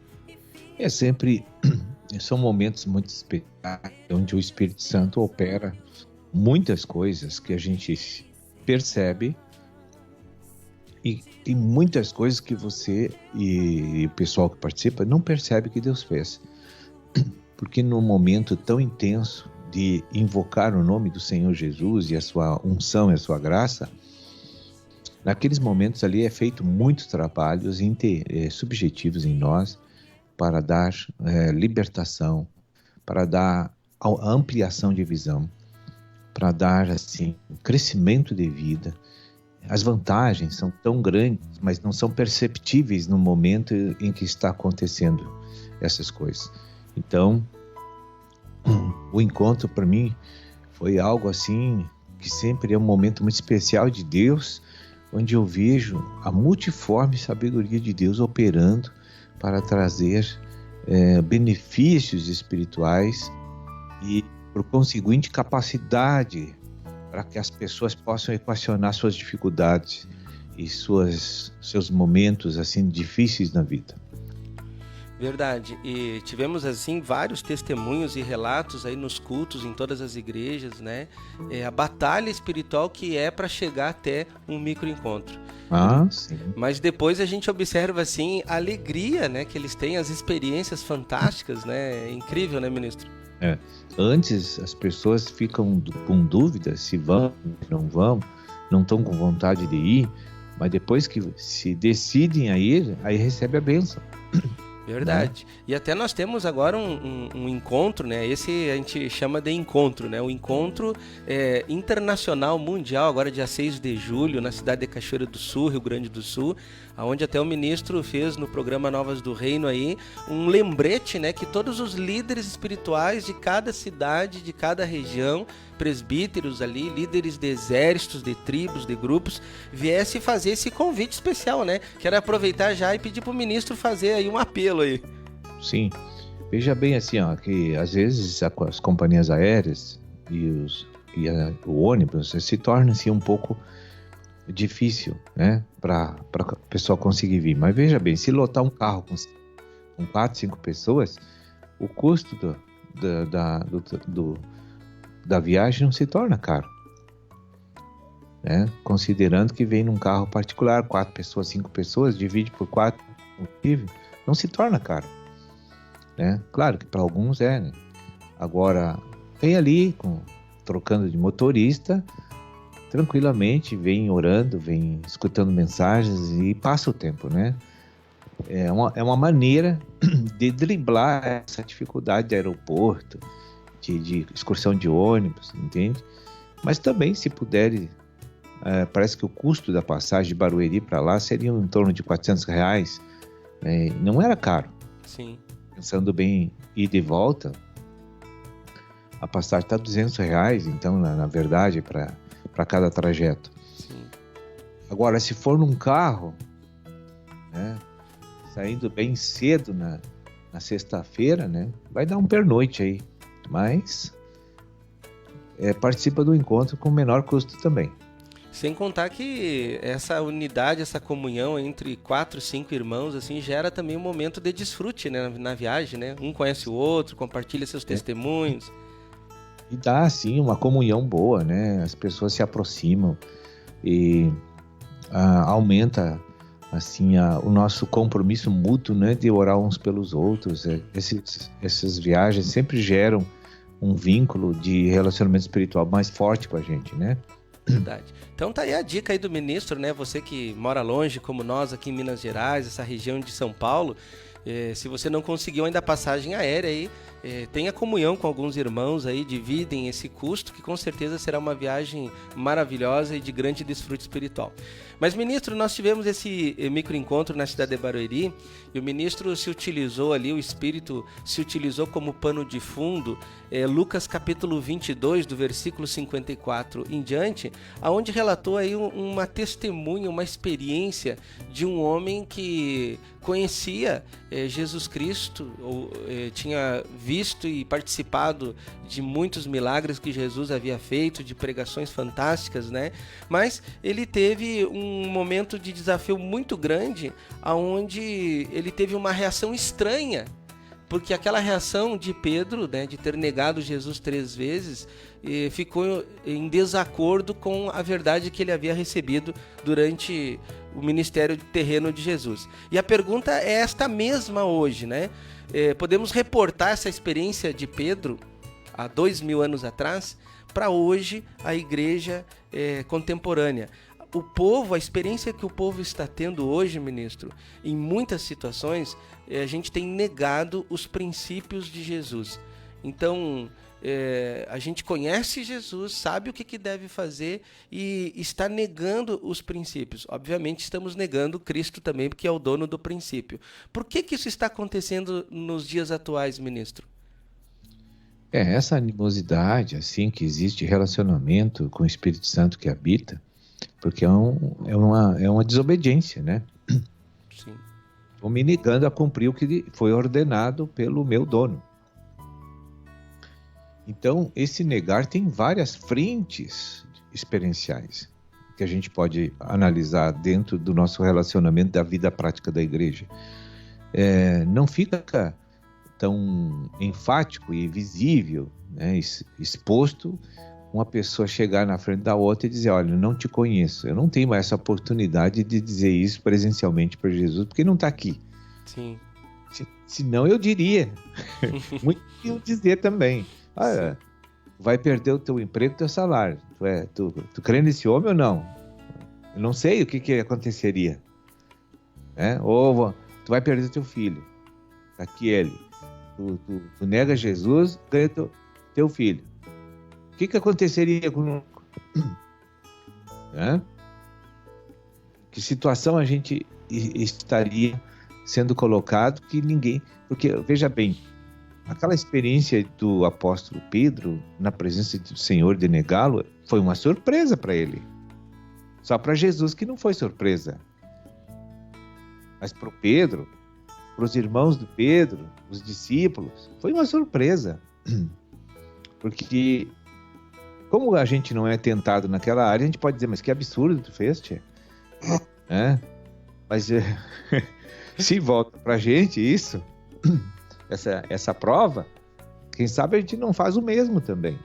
São momentos muito especiais, onde o Espírito Santo opera muitas coisas que a gente percebe e tem muitas coisas que você e o pessoal que participa não percebe que Deus fez. Porque num momento tão intenso de invocar o nome do Senhor Jesus e a sua unção e a sua graça, naqueles momentos ali é feito muitos trabalhos subjetivos em nós para dar libertação, para dar ampliação de visão, para dar assim crescimento de vida. As vantagens são tão grandes, mas não são perceptíveis no momento em que está acontecendo essas coisas. Então, o encontro para mim foi algo assim que sempre é um momento muito especial de Deus, onde eu vejo a multiforme sabedoria de Deus operando para trazer benefícios espirituais e, por conseguinte, capacidade para que as pessoas possam equacionar suas dificuldades e seus momentos assim difíceis na vida. Verdade, e tivemos assim vários testemunhos e relatos aí nos cultos em todas as igrejas, né? A batalha espiritual que é para chegar até um microencontro. Sim. Mas depois a gente observa assim a alegria, né, que eles têm, as experiências fantásticas, né? É incrível, né, ministro? Antes as pessoas ficam com dúvidas se vão, não vão, não estão com vontade de ir, mas depois que se decidem a ir, aí recebe a bênção. Verdade. Né? E até nós temos agora um encontro, né? Esse a gente chama de encontro, né? O encontro internacional mundial, agora dia 6 de julho, na cidade de Cachoeira do Sul, Rio Grande do Sul, onde até o ministro fez no programa Novas do Reino aí um lembrete, né? Que todos os líderes espirituais de cada cidade, de cada região, presbíteros ali, líderes de exércitos, de tribos, de grupos, viessem fazer esse convite especial, né? Quero aproveitar já e pedir para o ministro fazer aí um apelo aí. Sim, veja bem assim, ó, que às vezes as companhias aéreas e o ônibus se torna assim um pouco difícil, né, para a pessoa conseguir vir. Mas veja bem, se lotar um carro com 4, 5 pessoas, o custo da viagem não se torna caro, né? Considerando que vem num carro particular, 4 pessoas, 5 pessoas, divide por 4, não se torna caro, né? Claro que para alguns né? Agora, vem ali, trocando de motorista, tranquilamente, vem orando, vem escutando mensagens e passa o tempo, né? É uma maneira de driblar essa dificuldade de aeroporto, de excursão de ônibus, entende? Mas também, se puder, parece que o custo da passagem de Barueri para lá seria em torno de R$400, não era caro. Sim. Pensando bem, ida e volta, a passagem está R$200, então, na verdade, para cada trajeto. Sim. Agora, se for num carro, né, saindo bem cedo na sexta-feira, né, vai dar um pernoite aí. Mas participa do encontro com menor custo também. Sem contar que essa unidade, essa comunhão entre 4, 5 irmãos, assim, gera também um momento de desfrute, né, na viagem, né? Um conhece o outro, compartilha seus testemunhos. E dá, assim, uma comunhão boa, né? As pessoas se aproximam e aumenta, assim, o nosso compromisso mútuo, né? De orar uns pelos outros. Essas viagens sempre geram um vínculo de relacionamento espiritual mais forte com a gente, né? Verdade. Então tá aí a dica aí do ministro, né? Você que mora longe como nós aqui em Minas Gerais, essa região de São Paulo, se você não conseguiu ainda a passagem aérea aí, tenha comunhão com alguns irmãos aí, dividem esse custo, que com certeza será uma viagem maravilhosa e de grande desfrute espiritual. Mas, ministro, nós tivemos esse microencontro na cidade de Barueri e o ministro se utilizou ali, o Espírito se utilizou como pano de fundo, Lucas capítulo 22, do versículo 54 em diante, onde relatou aí uma testemunha, uma experiência de um homem que conhecia Jesus Cristo, tinha visto e participado de muitos milagres que Jesus havia feito, de pregações fantásticas, né? Mas ele teve um momento de desafio muito grande, onde ele teve uma reação estranha, porque aquela reação de Pedro, né, de ter negado Jesus 3 vezes, ficou em desacordo com a verdade que ele havia recebido durante o ministério terreno de Jesus. E a pergunta é esta mesma hoje, né? Podemos reportar essa experiência de Pedro há 2000 anos atrás para hoje a igreja contemporânea. O povo, a experiência que o povo está tendo hoje, ministro, em muitas situações, a gente tem negado os princípios de Jesus. Então, a gente conhece Jesus, sabe o que deve fazer e está negando os princípios. Obviamente, estamos negando Cristo também, porque é o dono do princípio. Por que isso está acontecendo nos dias atuais, ministro? Essa animosidade, assim, que existe relacionamento com o Espírito Santo que habita, porque é uma desobediência, né? Sim. Estou me negando a cumprir o que foi ordenado pelo meu dono. Então, esse negar tem várias frentes experienciais que a gente pode analisar dentro do nosso relacionamento da vida prática da igreja. Não fica tão enfático e visível, né, exposto, uma pessoa chegar na frente da outra e dizer, olha, não te conheço, eu não tenho mais essa oportunidade de dizer isso presencialmente para Jesus, porque não está aqui. Sim. Senão eu diria, muito iam dizer também, vai perder o teu emprego e o teu salário, tu crê nesse homem ou não? Eu não sei o que aconteceria, né? Ou tu vai perder teu filho. Tá aqui ele. Tu nega Jesus, ganha teu filho. O que aconteceria conosco? Que situação a gente estaria sendo colocado que ninguém... Porque, veja bem, aquela experiência do apóstolo Pedro, na presença do Senhor, de negá-lo, foi uma surpresa para ele. Só para Jesus que não foi surpresa. Mas para o Pedro, para os irmãos do Pedro, os discípulos, foi uma surpresa. Porque, como a gente não é tentado naquela área, a gente pode dizer, mas que absurdo tu fez, tia. Mas se volta pra gente isso, essa prova, quem sabe a gente não faz o mesmo também.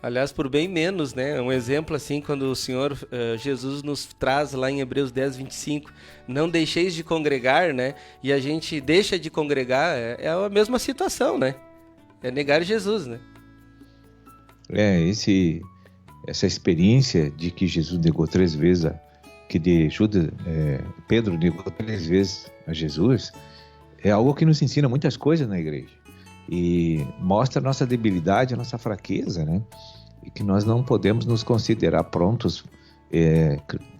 Aliás, por bem menos, né? Um exemplo assim, quando o Senhor Jesus nos traz lá em Hebreus 10, 25, não deixeis de congregar, né? E a gente deixa de congregar, é a mesma situação, né? É negar Jesus, né? Essa experiência de que Jesus negou 3 vezes, que de Judas, Pedro negou 3 vezes a Jesus, é algo que nos ensina muitas coisas na igreja. E mostra a nossa debilidade, a nossa fraqueza, né? E que nós não podemos nos considerar prontos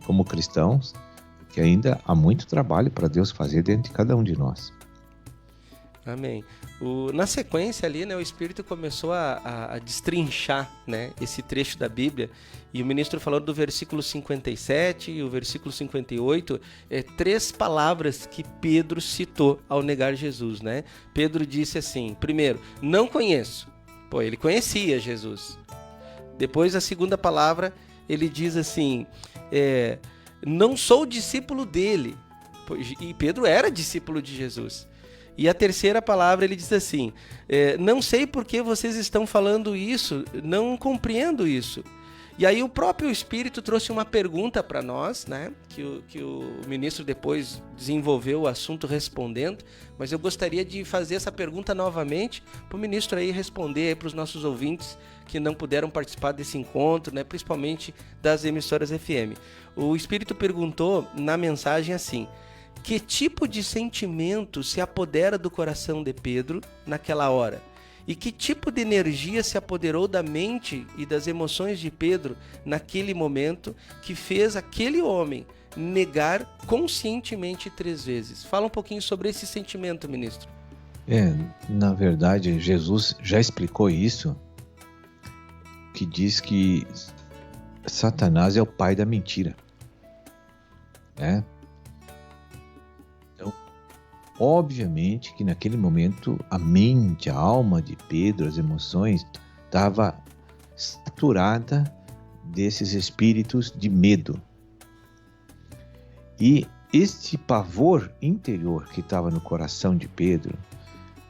como cristãos, que ainda há muito trabalho para Deus fazer dentro de cada um de nós. Amém. Na sequência ali, né, o Espírito começou a destrinchar, né, esse trecho da Bíblia, e o ministro falou do versículo 57 e o versículo 58, 3 palavras que Pedro citou ao negar Jesus, né? Pedro disse assim, primeiro, não conheço. Pô, ele conhecia Jesus. Depois a segunda palavra, ele diz assim, não sou discípulo dele. E Pedro era discípulo de Jesus. E a terceira palavra, ele diz assim, não sei por que vocês estão falando isso, não compreendo isso. E aí o próprio Espírito trouxe uma pergunta para nós, né, que o ministro depois desenvolveu o assunto respondendo, mas eu gostaria de fazer essa pergunta novamente para o ministro aí responder para os nossos ouvintes que não puderam participar desse encontro, né, principalmente das emissoras FM. O Espírito perguntou na mensagem assim, que tipo de sentimento se apodera do coração de Pedro naquela hora? E que tipo de energia se apoderou da mente e das emoções de Pedro naquele momento que fez aquele homem negar conscientemente 3 vezes? Fala um pouquinho sobre esse sentimento, ministro. Na verdade, Jesus já explicou isso, que diz que Satanás é o pai da mentira. Obviamente que naquele momento a mente, a alma de Pedro, as emoções, estava saturada desses espíritos de medo. E este pavor interior que estava no coração de Pedro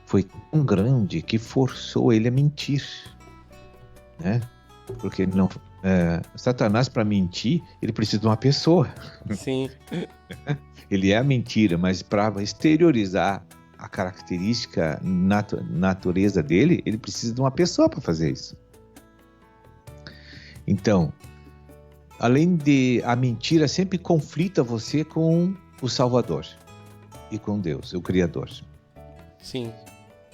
foi tão grande que forçou ele a mentir, né? Porque Satanás, para mentir, ele precisa de uma pessoa. Sim. Ele é a mentira, mas para exteriorizar a característica, natureza dele, ele precisa de uma pessoa para fazer isso. Então, além de a mentira sempre conflita você com o Salvador e com Deus, o Criador. Sim.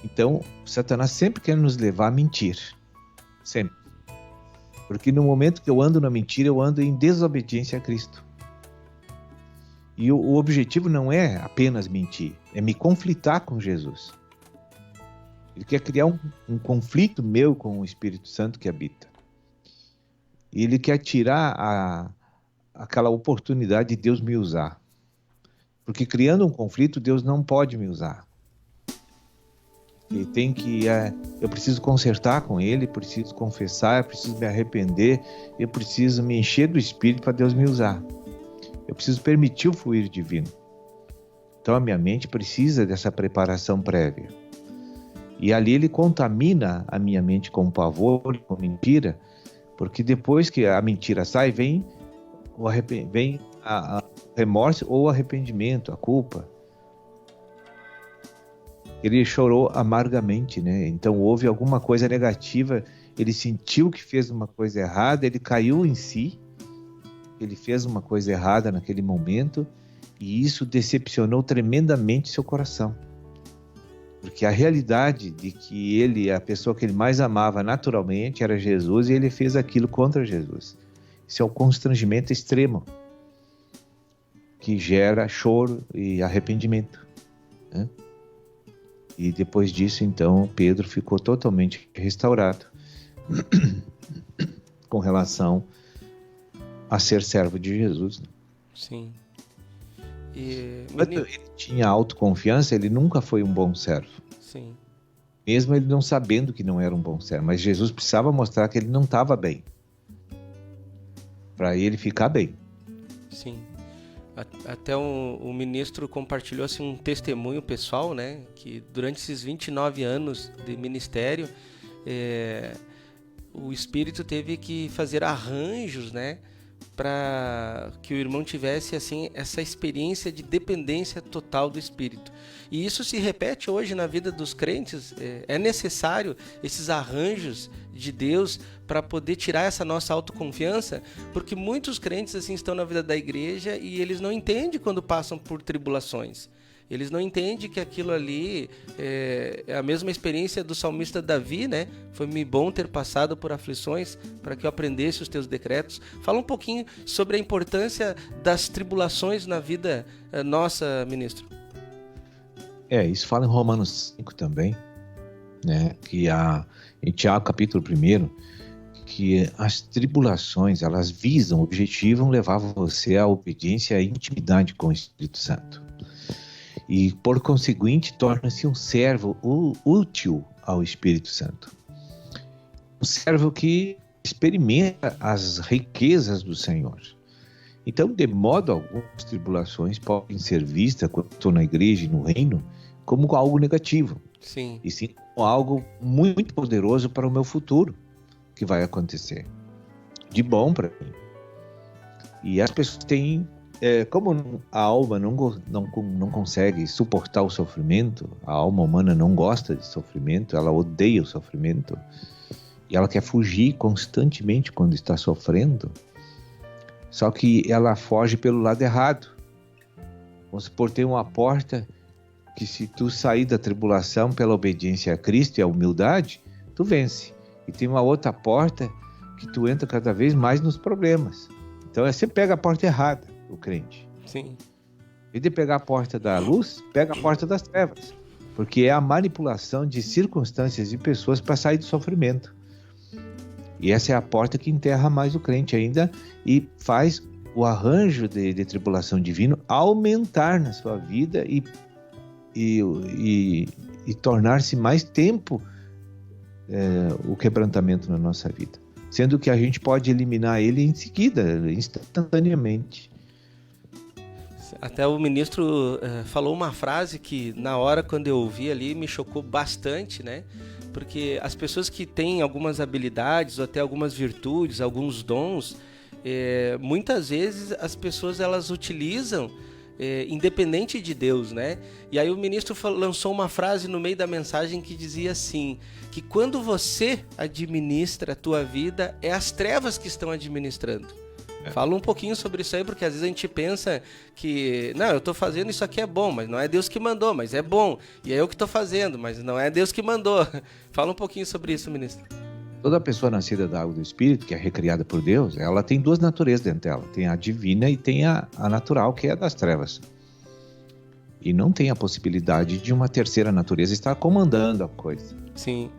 Então, Satanás sempre quer nos levar a mentir. Sempre. Porque no momento que eu ando na mentira, eu ando em desobediência a Cristo. E o objetivo não é apenas mentir, é me conflitar com Jesus. Ele quer criar um conflito meu com o Espírito Santo que habita. E ele quer tirar aquela oportunidade de Deus me usar. Porque criando um conflito, Deus não pode me usar. Eu preciso consertar com ele, preciso confessar, eu preciso me arrepender, eu preciso me encher do Espírito para Deus me usar. Eu preciso permitir o fluir divino. Então a minha mente precisa dessa preparação prévia. E ali ele contamina a minha mente com pavor e com mentira, porque depois que a mentira sai, vem o remorso ou o arrependimento, a culpa. Ele chorou amargamente, né? Então houve alguma coisa negativa, ele sentiu que fez uma coisa errada, ele caiu em si, ele fez uma coisa errada naquele momento, e isso decepcionou tremendamente seu coração. Porque a realidade de que a pessoa que ele mais amava naturalmente era Jesus, e ele fez aquilo contra Jesus. Isso é um constrangimento extremo, que gera choro e arrependimento, né? E depois disso, então, Pedro ficou totalmente restaurado com relação a ser servo de Jesus. Sim. Quando ele tinha autoconfiança, ele nunca foi um bom servo. Sim. Mesmo ele não sabendo que não era um bom servo. Mas Jesus precisava mostrar que ele não estava bem, para ele ficar bem. Sim. Até o ministro compartilhou assim, um testemunho pessoal, né? Que durante esses 29 anos de ministério, o Espírito teve que fazer arranjos, né? Para que o irmão tivesse assim essa experiência de dependência total do Espírito. E isso se repete hoje na vida dos crentes. É necessário esses arranjos de Deus para poder tirar essa nossa autoconfiança, porque muitos crentes assim estão na vida da igreja e eles não entendem quando passam por tribulações. Eles não entendem que aquilo ali é a mesma experiência do salmista Davi, né? Foi-me bom ter passado por aflições para que eu aprendesse os teus decretos. Fala um pouquinho sobre a importância das tribulações na vida nossa, ministro. Isso fala em Romanos 5 também, né? Que em Tiago capítulo 1, que as tribulações, elas objetivam levar você à obediência e à intimidade com o Espírito Santo. E, por conseguinte, torna-se um servo útil ao Espírito Santo. Um servo que experimenta as riquezas do Senhor. Então, de modo algum, as tribulações podem ser vistas, quando estou na igreja e no reino, como algo negativo. Sim. E sim como algo muito poderoso para o meu futuro, que vai acontecer. De bom para mim. E as pessoas têm... como a alma não consegue suportar o sofrimento, a alma humana não gosta de sofrimento, ela odeia o sofrimento, e ela quer fugir constantemente quando está sofrendo, só que ela foge pelo lado errado. Vamos supor, tem uma porta que, se tu sair da tribulação pela obediência a Cristo e a humildade, tu vence. E tem uma outra porta que tu entra cada vez mais nos problemas. Então você pega a porta errada, o crente. Sim. E de pegar a porta da luz, pega a porta das trevas. Porque é a manipulação de circunstâncias e pessoas para sair do sofrimento. E essa é a porta que enterra mais o crente ainda e faz o arranjo de tribulação divino aumentar na sua vida e tornar-se mais tempo o quebrantamento na nossa vida. Sendo que a gente pode eliminar ele em seguida, instantaneamente. Até o ministro falou uma frase que, na hora, quando eu ouvi ali, me chocou bastante, né? Porque as pessoas que têm algumas habilidades ou até algumas virtudes, alguns dons, muitas vezes as pessoas elas utilizam independente de Deus, né? E aí o ministro lançou uma frase no meio da mensagem que dizia assim, que quando você administra a tua vida, é as trevas que estão administrando. Fala um pouquinho sobre isso aí, porque às vezes a gente pensa que, não, eu estou fazendo isso aqui é bom, mas não é Deus que mandou, mas é bom. E é eu que estou fazendo, mas não é Deus que mandou. Fala um pouquinho sobre isso, ministro. Toda pessoa nascida da água do Espírito, que é recriada por Deus, ela tem duas naturezas dentro dela. Tem a divina e tem a natural, que é a das trevas. E não tem a possibilidade de uma terceira natureza estar comandando a coisa. Sim.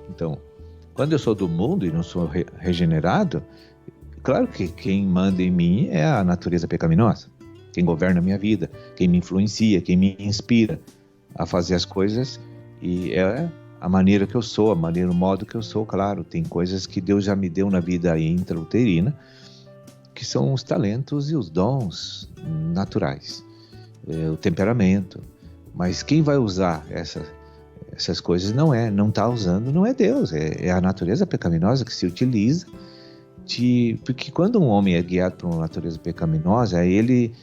Então, quando eu sou do mundo e não sou regenerado, claro que quem manda em mim é a natureza pecaminosa. Quem governa a minha vida, quem me influencia, quem me inspira a fazer as coisas. E é a maneira que eu sou, o modo que eu sou, claro. Tem coisas que Deus já me deu na vida intrauterina, que são os talentos e os dons naturais. O temperamento. Mas quem vai usar essas coisas não está usando, não é Deus. É a natureza pecaminosa que se utiliza. Porque quando um homem é guiado por uma natureza pecaminosa, ele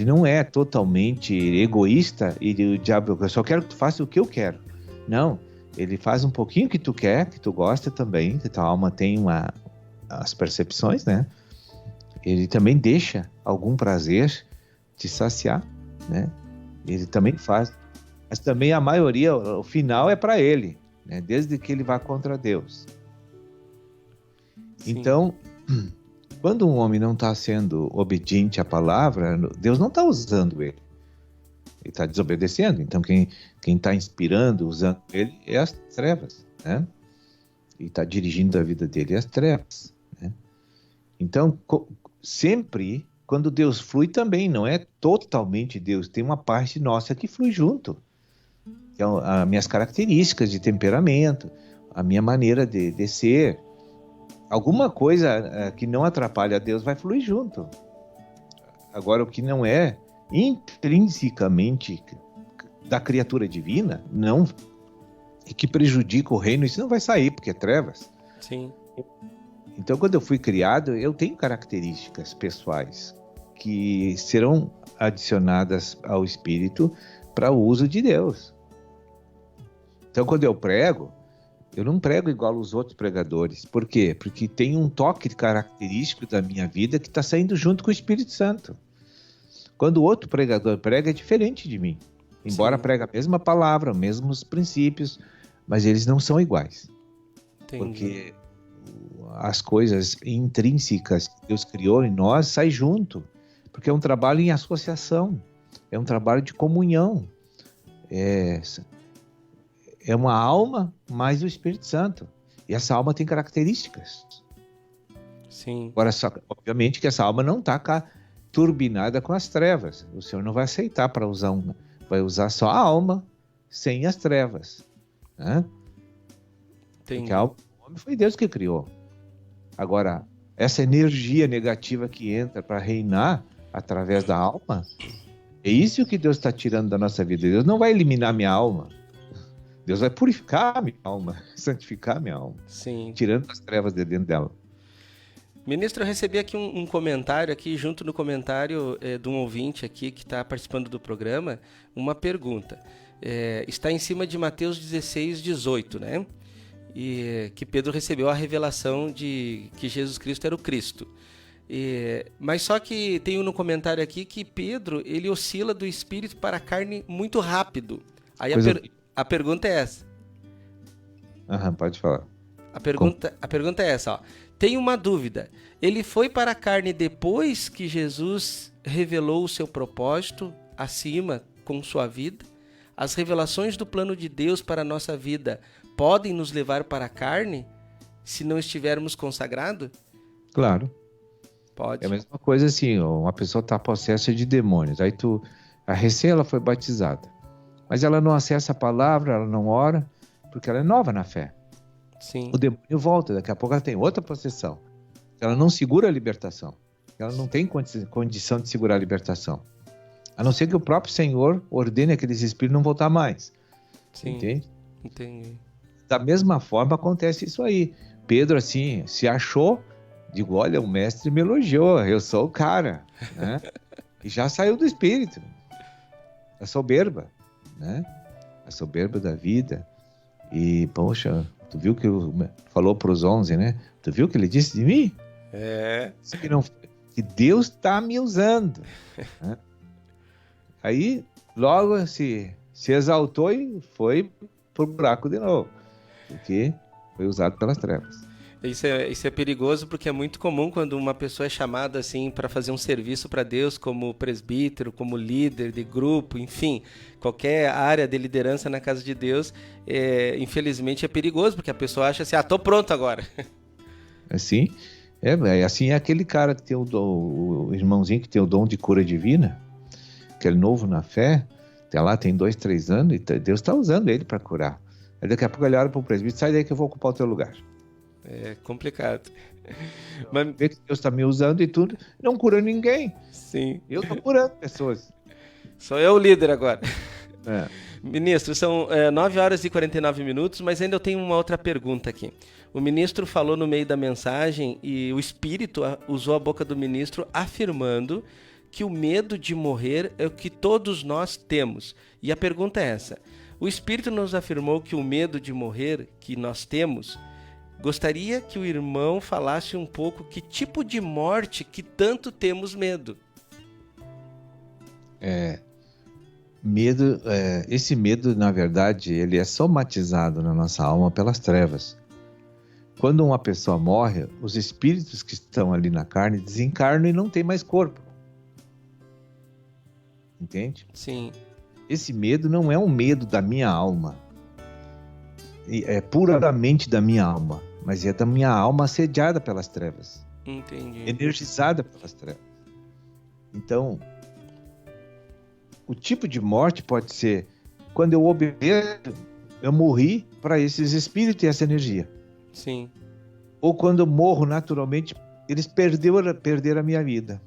não é totalmente egoísta e o diabo, eu só quero que tu faça o que eu quero. Não, ele faz um pouquinho que tu quer, que tu gosta também, que tua alma tem as percepções, né? Ele também deixa algum prazer te saciar, né? Ele também faz Mas também a maioria, o final é para ele, né? Desde que ele vá contra Deus. Sim. Então, quando um homem não está sendo obediente à palavra, Deus não está usando ele. Ele está desobedecendo. Então, quem está inspirando, usando ele, é as trevas, né? E está dirigindo a vida dele é as trevas, né? Então, sempre, quando Deus flui também, não é totalmente Deus. Tem uma parte nossa que flui junto. Que é as minhas características de temperamento, a minha maneira de ser. Alguma coisa que não atrapalha a Deus vai fluir junto. Agora, o que não é intrinsecamente da criatura divina, não, e que prejudica o reino, isso não vai sair, porque é trevas. Sim. Então, quando eu fui criado, eu tenho características pessoais que serão adicionadas ao Espírito para o uso de Deus. Então, quando eu prego, eu não prego igual os outros pregadores. Por quê? Porque tem um toque característico da minha vida que está saindo junto com o Espírito Santo. Quando o outro pregador prega, é diferente de mim. Embora pregue a mesma palavra, os mesmos princípios, mas eles não são iguais. Entendi. Porque as coisas intrínsecas que Deus criou em nós saem junto. Porque é um trabalho em associação. É um trabalho de comunhão. É uma alma mais o Espírito Santo. E essa alma tem características. Sim. Agora, obviamente que essa alma não está turbinada com as trevas. O Senhor não vai aceitar para usar uma. Vai usar só a alma sem as trevas. Né? Porque a alma do homem foi Deus que criou. Agora, essa energia negativa que entra para reinar através da alma, é isso que Deus está tirando da nossa vida. Deus não vai eliminar minha alma. Deus vai purificar a minha alma, santificar a minha alma. Sim. Tirando as trevas de dentro dela. Ministro, eu recebi aqui um comentário, aqui junto no comentário de um ouvinte aqui que está participando do programa, uma pergunta. Está em cima de Mateus 16, 18, né? E que Pedro recebeu a revelação de que Jesus Cristo era o Cristo. Mas só que tem no comentário aqui que Pedro, ele oscila do espírito para a carne muito rápido. Aí a pergunta é essa. Pode falar. A pergunta é essa, ó. Tenho uma dúvida. Ele foi para a carne depois que Jesus revelou o seu propósito acima com sua vida? As revelações do plano de Deus para a nossa vida podem nos levar para a carne se não estivermos consagrados? Claro. Pode. É a mesma coisa assim, uma pessoa está possessa de demônios. Aí ela foi batizada. Mas ela não acessa a palavra, ela não ora, porque ela é nova na fé. Sim. O demônio volta, daqui a pouco ela tem outra possessão. Ela não segura a libertação. Ela não tem condição de segurar a libertação. A não ser que o próprio Senhor ordene aqueles espíritos não voltar mais. Sim. Entende? Entendi. Da mesma forma acontece isso aí. Pedro, assim, se achou, digo, olha, o mestre me elogiou, eu sou o cara, né? E já saiu do espírito. A soberba, né? A soberba da vida. E, poxa, tu viu que falou para os 11, né? Tu viu o que ele disse de mim? Que Deus está me usando. Né? Aí, logo se exaltou e foi pro buraco de novo. Porque foi usado pelas trevas. Isso é perigoso porque é muito comum quando uma pessoa é chamada assim para fazer um serviço para Deus como presbítero, como líder de grupo, enfim, qualquer área de liderança na casa de Deus, infelizmente é perigoso porque a pessoa acha assim, tô pronto agora. Assim, assim é aquele cara que tem o irmãozinho que tem o dom de cura divina, que é novo na fé, tem 2, 3 anos e Deus está usando ele para curar. Aí daqui a pouco ele olha para o presbítero, sai daí que eu vou ocupar o teu lugar. É complicado. Mas vê que Deus está me usando e tudo, não cura ninguém. Sim. Eu estou curando pessoas. Sou eu o líder agora. É. Ministro, são 9 horas e 49 minutos, mas ainda eu tenho uma outra pergunta aqui. O ministro falou no meio da mensagem e o Espírito usou a boca do ministro afirmando que o medo de morrer é o que todos nós temos. E a pergunta é essa. O Espírito nos afirmou que o medo de morrer que nós temos. Gostaria que o irmão falasse um pouco que tipo de morte que tanto temos medo. Medo, esse medo, na verdade, ele é somatizado na nossa alma pelas trevas. Quando uma pessoa morre, os espíritos que estão ali na carne desencarnam e não tem mais corpo. Entende? Sim. Esse medo não é um medo da minha alma. É puramente da minha alma. Mas é da minha alma assediada pelas trevas. Entendi. Energizada pelas trevas. Então, o tipo de morte pode ser quando eu obedeço, eu morri para esses espíritos e essa energia. Sim. Ou quando eu morro naturalmente, eles perderam a minha vida.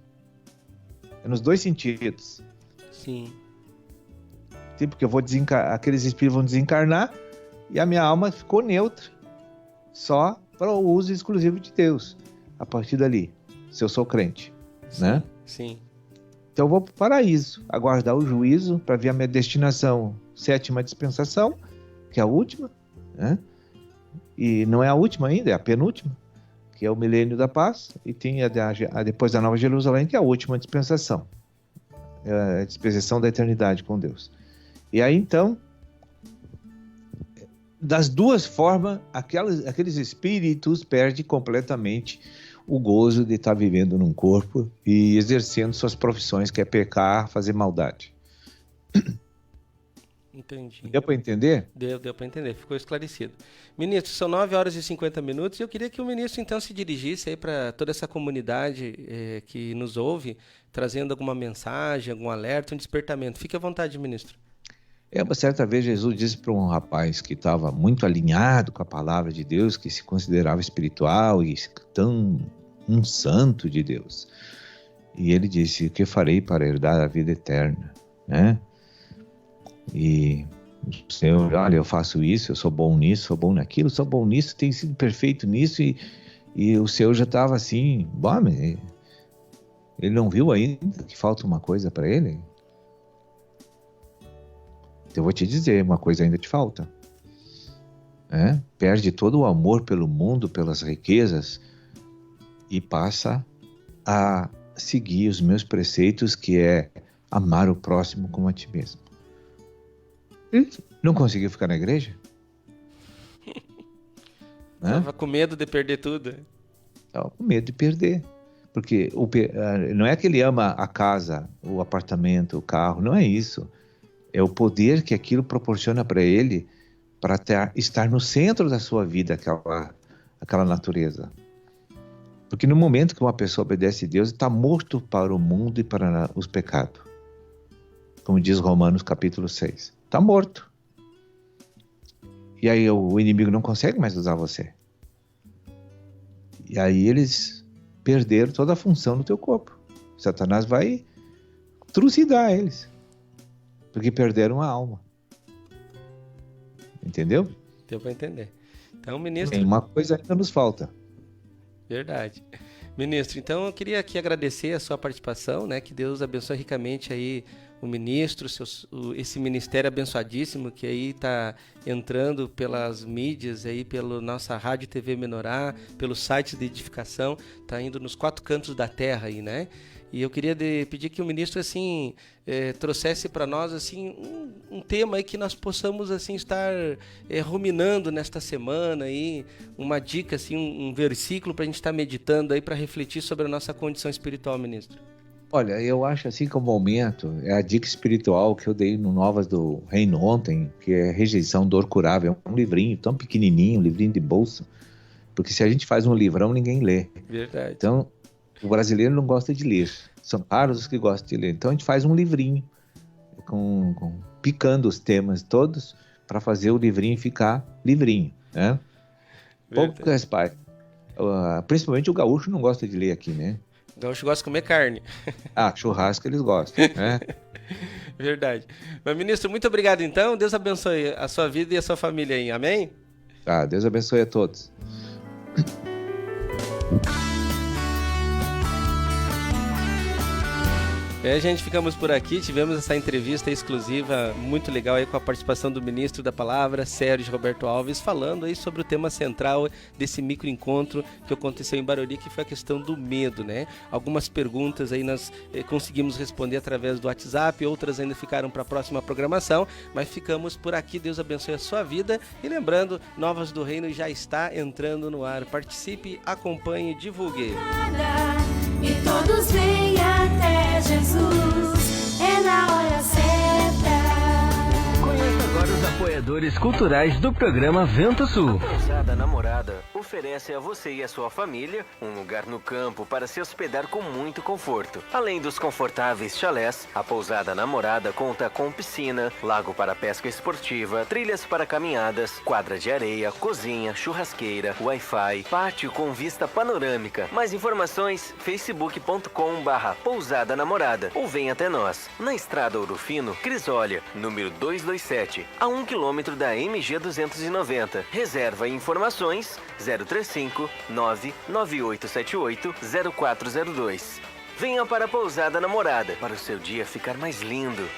É nos dois sentidos. Sim. Sim, porque eu vou aqueles espíritos vão desencarnar e a minha alma ficou neutra. Só para o uso exclusivo de Deus. A partir dali, se eu sou crente. Sim, né? Sim. Então eu vou para o paraíso, aguardar o juízo para ver a minha destinação, 7ª dispensação, que é a última, né? E não é a última ainda, é a penúltima, que é o milênio da paz, e tem depois da Nova Jerusalém, que é a última dispensação, é a dispensação da eternidade com Deus. E aí então, das duas formas, aqueles espíritos perdem completamente o gozo de estar vivendo num corpo e exercendo suas profissões, que é pecar, fazer maldade. Entendi. Deu para entender? Deu para entender, ficou esclarecido. Ministro, são 9h50 e eu queria que o ministro então se dirigisse aí para toda essa comunidade que nos ouve, trazendo alguma mensagem, algum alerta, um despertamento. Fique à vontade, ministro. Uma certa vez Jesus disse para um rapaz que estava muito alinhado com a palavra de Deus, que se considerava espiritual e um santo de Deus. E ele disse: o que farei para herdar a vida eterna? Né? E o Senhor, olha, eu faço isso, eu sou bom nisso, sou bom naquilo, sou bom nisso, tenho sido perfeito nisso. E o Senhor já estava assim, bom, ele não viu ainda que falta uma coisa para ele? Eu vou te dizer, uma coisa ainda te falta. Perde todo o amor pelo mundo, pelas riquezas, e passa a seguir os meus preceitos, que é amar o próximo como a ti mesmo. Não conseguiu ficar na igreja? Estava com medo de perder tudo. Estava com medo de perder. Porque não é que ele ama a casa, o apartamento, o carro, não é isso. É o poder que aquilo proporciona para ele, para estar no centro da sua vida, aquela natureza. Porque no momento que uma pessoa obedece a Deus, está morto para o mundo e para os pecados. Como diz Romanos capítulo 6. Está morto. E aí o inimigo não consegue mais usar você. E aí eles perderam toda a função no teu corpo. Satanás vai trucidar eles. Porque perderam a alma. Entendeu? Deu para entender. Então, ministro... Tem uma coisa ainda nos falta. Verdade. Ministro, então eu queria aqui agradecer a sua participação, né? Que Deus abençoe ricamente aí o ministro, esse ministério abençoadíssimo que aí está entrando pelas mídias, aí pela nossa Rádio TV Menorá, pelos sites de edificação, está indo nos 4 cantos da terra aí, né? E eu queria pedir que o ministro assim trouxesse para nós assim um tema aí que nós possamos assim estar ruminando nesta semana aí, uma dica assim, um versículo para a gente estar meditando aí para refletir sobre a nossa condição espiritual, ministro. Olha, eu acho assim que o momento é a dica espiritual que eu dei no Novas do Reino ontem, que é Rejeição, Dor Curável. É um livrinho tão pequenininho, um livrinho de bolsa, porque se a gente faz um livrão, ninguém lê. Verdade. Então, o brasileiro não gosta de ler. São raros os que gostam de ler. Então a gente faz um livrinho, picando os temas todos, para fazer o livrinho ficar livrinho, né? Poucas partes. Principalmente o gaúcho não gosta de ler aqui, né? O gaúcho gosta de comer carne. Churrasco eles gostam, né? Verdade. Mas, ministro, muito obrigado então. Deus abençoe a sua vida e a sua família aí. Amém? Tá, Deus abençoe a todos. Gente, ficamos por aqui, tivemos essa entrevista exclusiva muito legal aí com a participação do ministro da Palavra, Sérgio Roberto Alves, falando aí sobre o tema central desse microencontro que aconteceu em Barueri, que foi a questão do medo, né? Algumas perguntas aí nós conseguimos responder através do WhatsApp, outras ainda ficaram para a próxima programação, mas ficamos por aqui. Deus abençoe a sua vida e lembrando, Novas do Reino já está entrando no ar. Participe, acompanhe, divulgue. E todos vêm até Jesus, é na hora certa. Conheça agora os apoiadores culturais do programa Vento Sul. A Pousada Namorada oferece a você e a sua família um lugar no campo para se hospedar com muito conforto. Além dos confortáveis chalés, a Pousada Namorada conta com piscina, lago para pesca esportiva, trilhas para caminhadas, quadra de areia, cozinha, churrasqueira, Wi-Fi, pátio com vista panorâmica. Mais informações, facebook.com/Pousada Namorada ou venha até nós, na Estrada Ouro Fino, Crisólia, número 227, a 1 km da MG 290. Reserva e informações 035 99878 0402. Venha para a Pousada Namorada para o seu dia ficar mais lindo.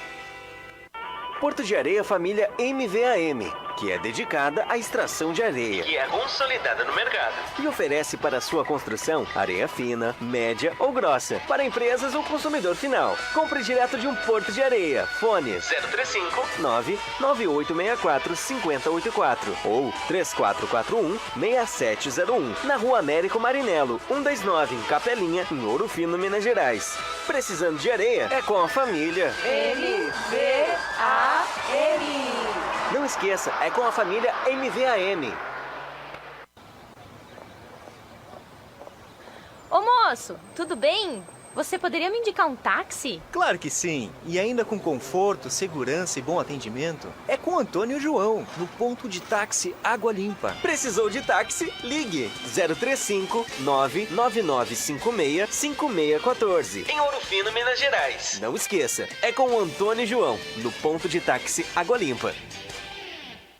Porto de Areia Família MVAM, que é dedicada à extração de areia, que é consolidada no mercado, e oferece para sua construção areia fina, média ou grossa, para empresas ou consumidor final. Compre direto de um Porto de Areia. Fone 035 99864 5084 ou 3441 6701, na Rua Américo Marinello, 129, em Capelinha, em Ouro Fino, Minas Gerais. Precisando de areia? É com a família MVAM. Não esqueça, é com a família MVAM. Ô moço, tudo bem? Você poderia me indicar um táxi? Claro que sim. E ainda com conforto, segurança e bom atendimento. É com Antônio e João, no ponto de táxi Água Limpa. Precisou de táxi? Ligue 035 99956 5614. Em Ouro Fino, Minas Gerais. Não esqueça, é com o Antônio e João, no ponto de táxi Água Limpa.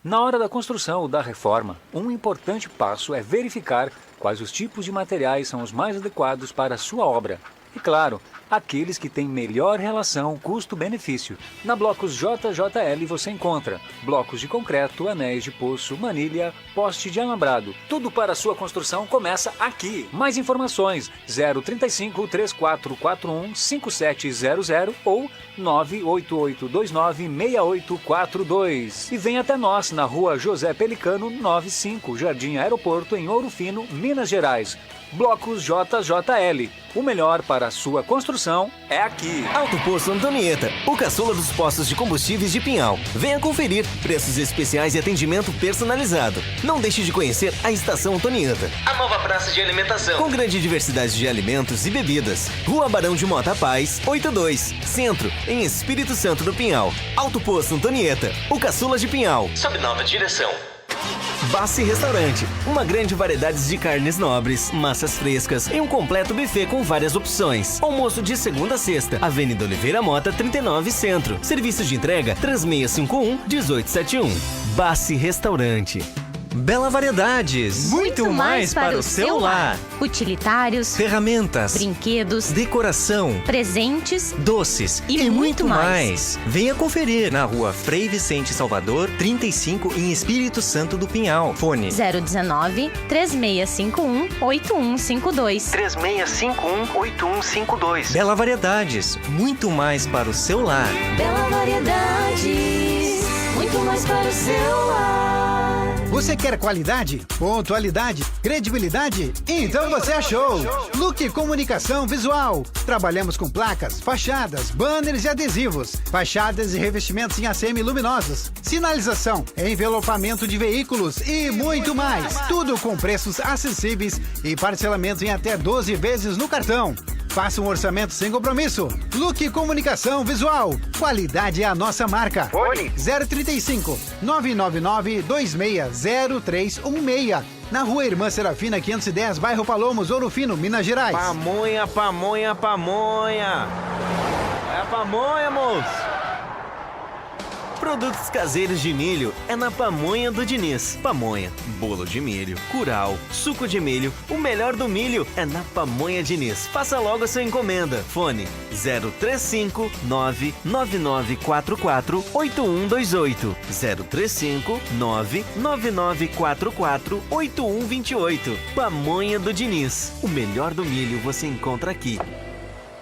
Na hora da construção ou da reforma, um importante passo é verificar quais os tipos de materiais são os mais adequados para a sua obra. E claro, aqueles que têm melhor relação custo-benefício. Na Blocos JJL você encontra blocos de concreto, anéis de poço, manilha, poste de alambrado. Tudo para a sua construção começa aqui. Mais informações 035 3441 5700 ou 98829 6842. E vem até nós na Rua José Pelicano 95, Jardim Aeroporto, em Ouro Fino, Minas Gerais. Blocos JJL. O melhor para a sua construção é aqui. Alto Posto Antonieta, o caçula dos postos de combustíveis de Pinhal. Venha conferir preços especiais e atendimento personalizado. Não deixe de conhecer a Estação Antonieta, a nova praça de alimentação, com grande diversidade de alimentos e bebidas. Rua Barão de Mota Paz, 82, Centro, em Espírito Santo do Pinhal. Alto Posto Antonieta, o caçula de Pinhal. Sob nova direção. Bassi Restaurante, uma grande variedade de carnes nobres, massas frescas e um completo buffet com várias opções. Almoço de segunda a sexta, Avenida Oliveira Mota, 39 Centro. Serviço de entrega 3651-1871. Bassi Restaurante. Bela Variedades. Muito mais para o seu lar. Utilitários, ferramentas, brinquedos, decoração, presentes, doces e muito mais. Venha conferir na Rua Frei Vicente Salvador, 35, em Espírito Santo do Pinhal. Fone 019 3651 8152. 3651-8152. Bela Variedades. Muito mais para o seu lar. Bela Variedades, muito mais para o seu lar. Você quer qualidade, pontualidade, credibilidade? Então você achou! Look Comunicação Visual. Trabalhamos com placas, fachadas, banners e adesivos, fachadas e revestimentos em ACM luminosos, sinalização, envelopamento de veículos e muito mais. Tudo com preços acessíveis e parcelamentos em até 12 vezes no cartão. Faça um orçamento sem compromisso. Look Comunicação Visual. Qualidade é a nossa marca. Fone 035 999 260316. Na Rua Irmã Serafina 510, bairro Palomos, Ouro Fino, Minas Gerais. Pamonha, pamonha, pamonha. É a pamonha, moço. Produtos caseiros de milho é na Pamonha do Diniz. Pamonha, bolo de milho, curau, suco de milho, o melhor do milho é na Pamonha Diniz. Faça logo a sua encomenda. Fone 035 99944 8128 035 99944 8128. Pamonha do Diniz. O melhor do milho você encontra aqui.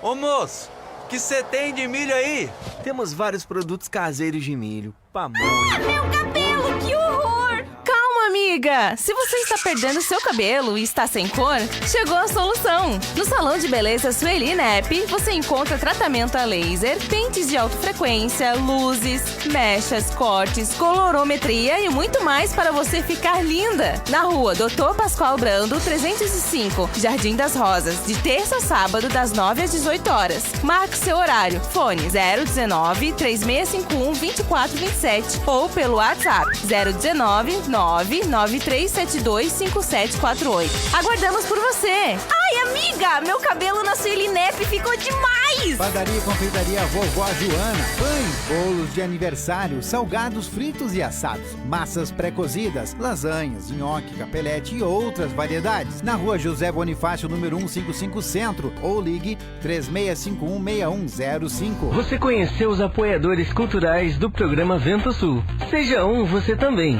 Ô moço, o que você tem de milho aí? Temos vários produtos caseiros de milho. Pamonha. Meu cabelo, que horror! Calma, amiga! Se você está perdendo seu cabelo e está sem cor, chegou a solução! No Salão de Beleza Sueli Nep, você encontra tratamento a laser, pentes de alta frequência, luzes, mechas, cortes, colorometria e muito mais para você ficar linda! Na rua Dr. Pascoal Brando, 305, Jardim das Rosas, de terça a sábado, das 9 às 18 horas. Marque seu horário. Fone 019 3651 2427 ou pelo WhatsApp 019 99372 5748. Aguardamos por você! Ai, amiga, meu cabelo na Sueli Nep ficou demais! Padaria e confeitaria Vovó Joana. Pães, bolos de aniversário, salgados fritos e assados, massas pré-cozidas, lasanhas, nhoque, capelete e outras variedades. Na rua José Bonifácio, número 155 Centro, ou ligue 36516105. Você conheceu os apoiadores culturais do programa Vento Sul. Seja um você também.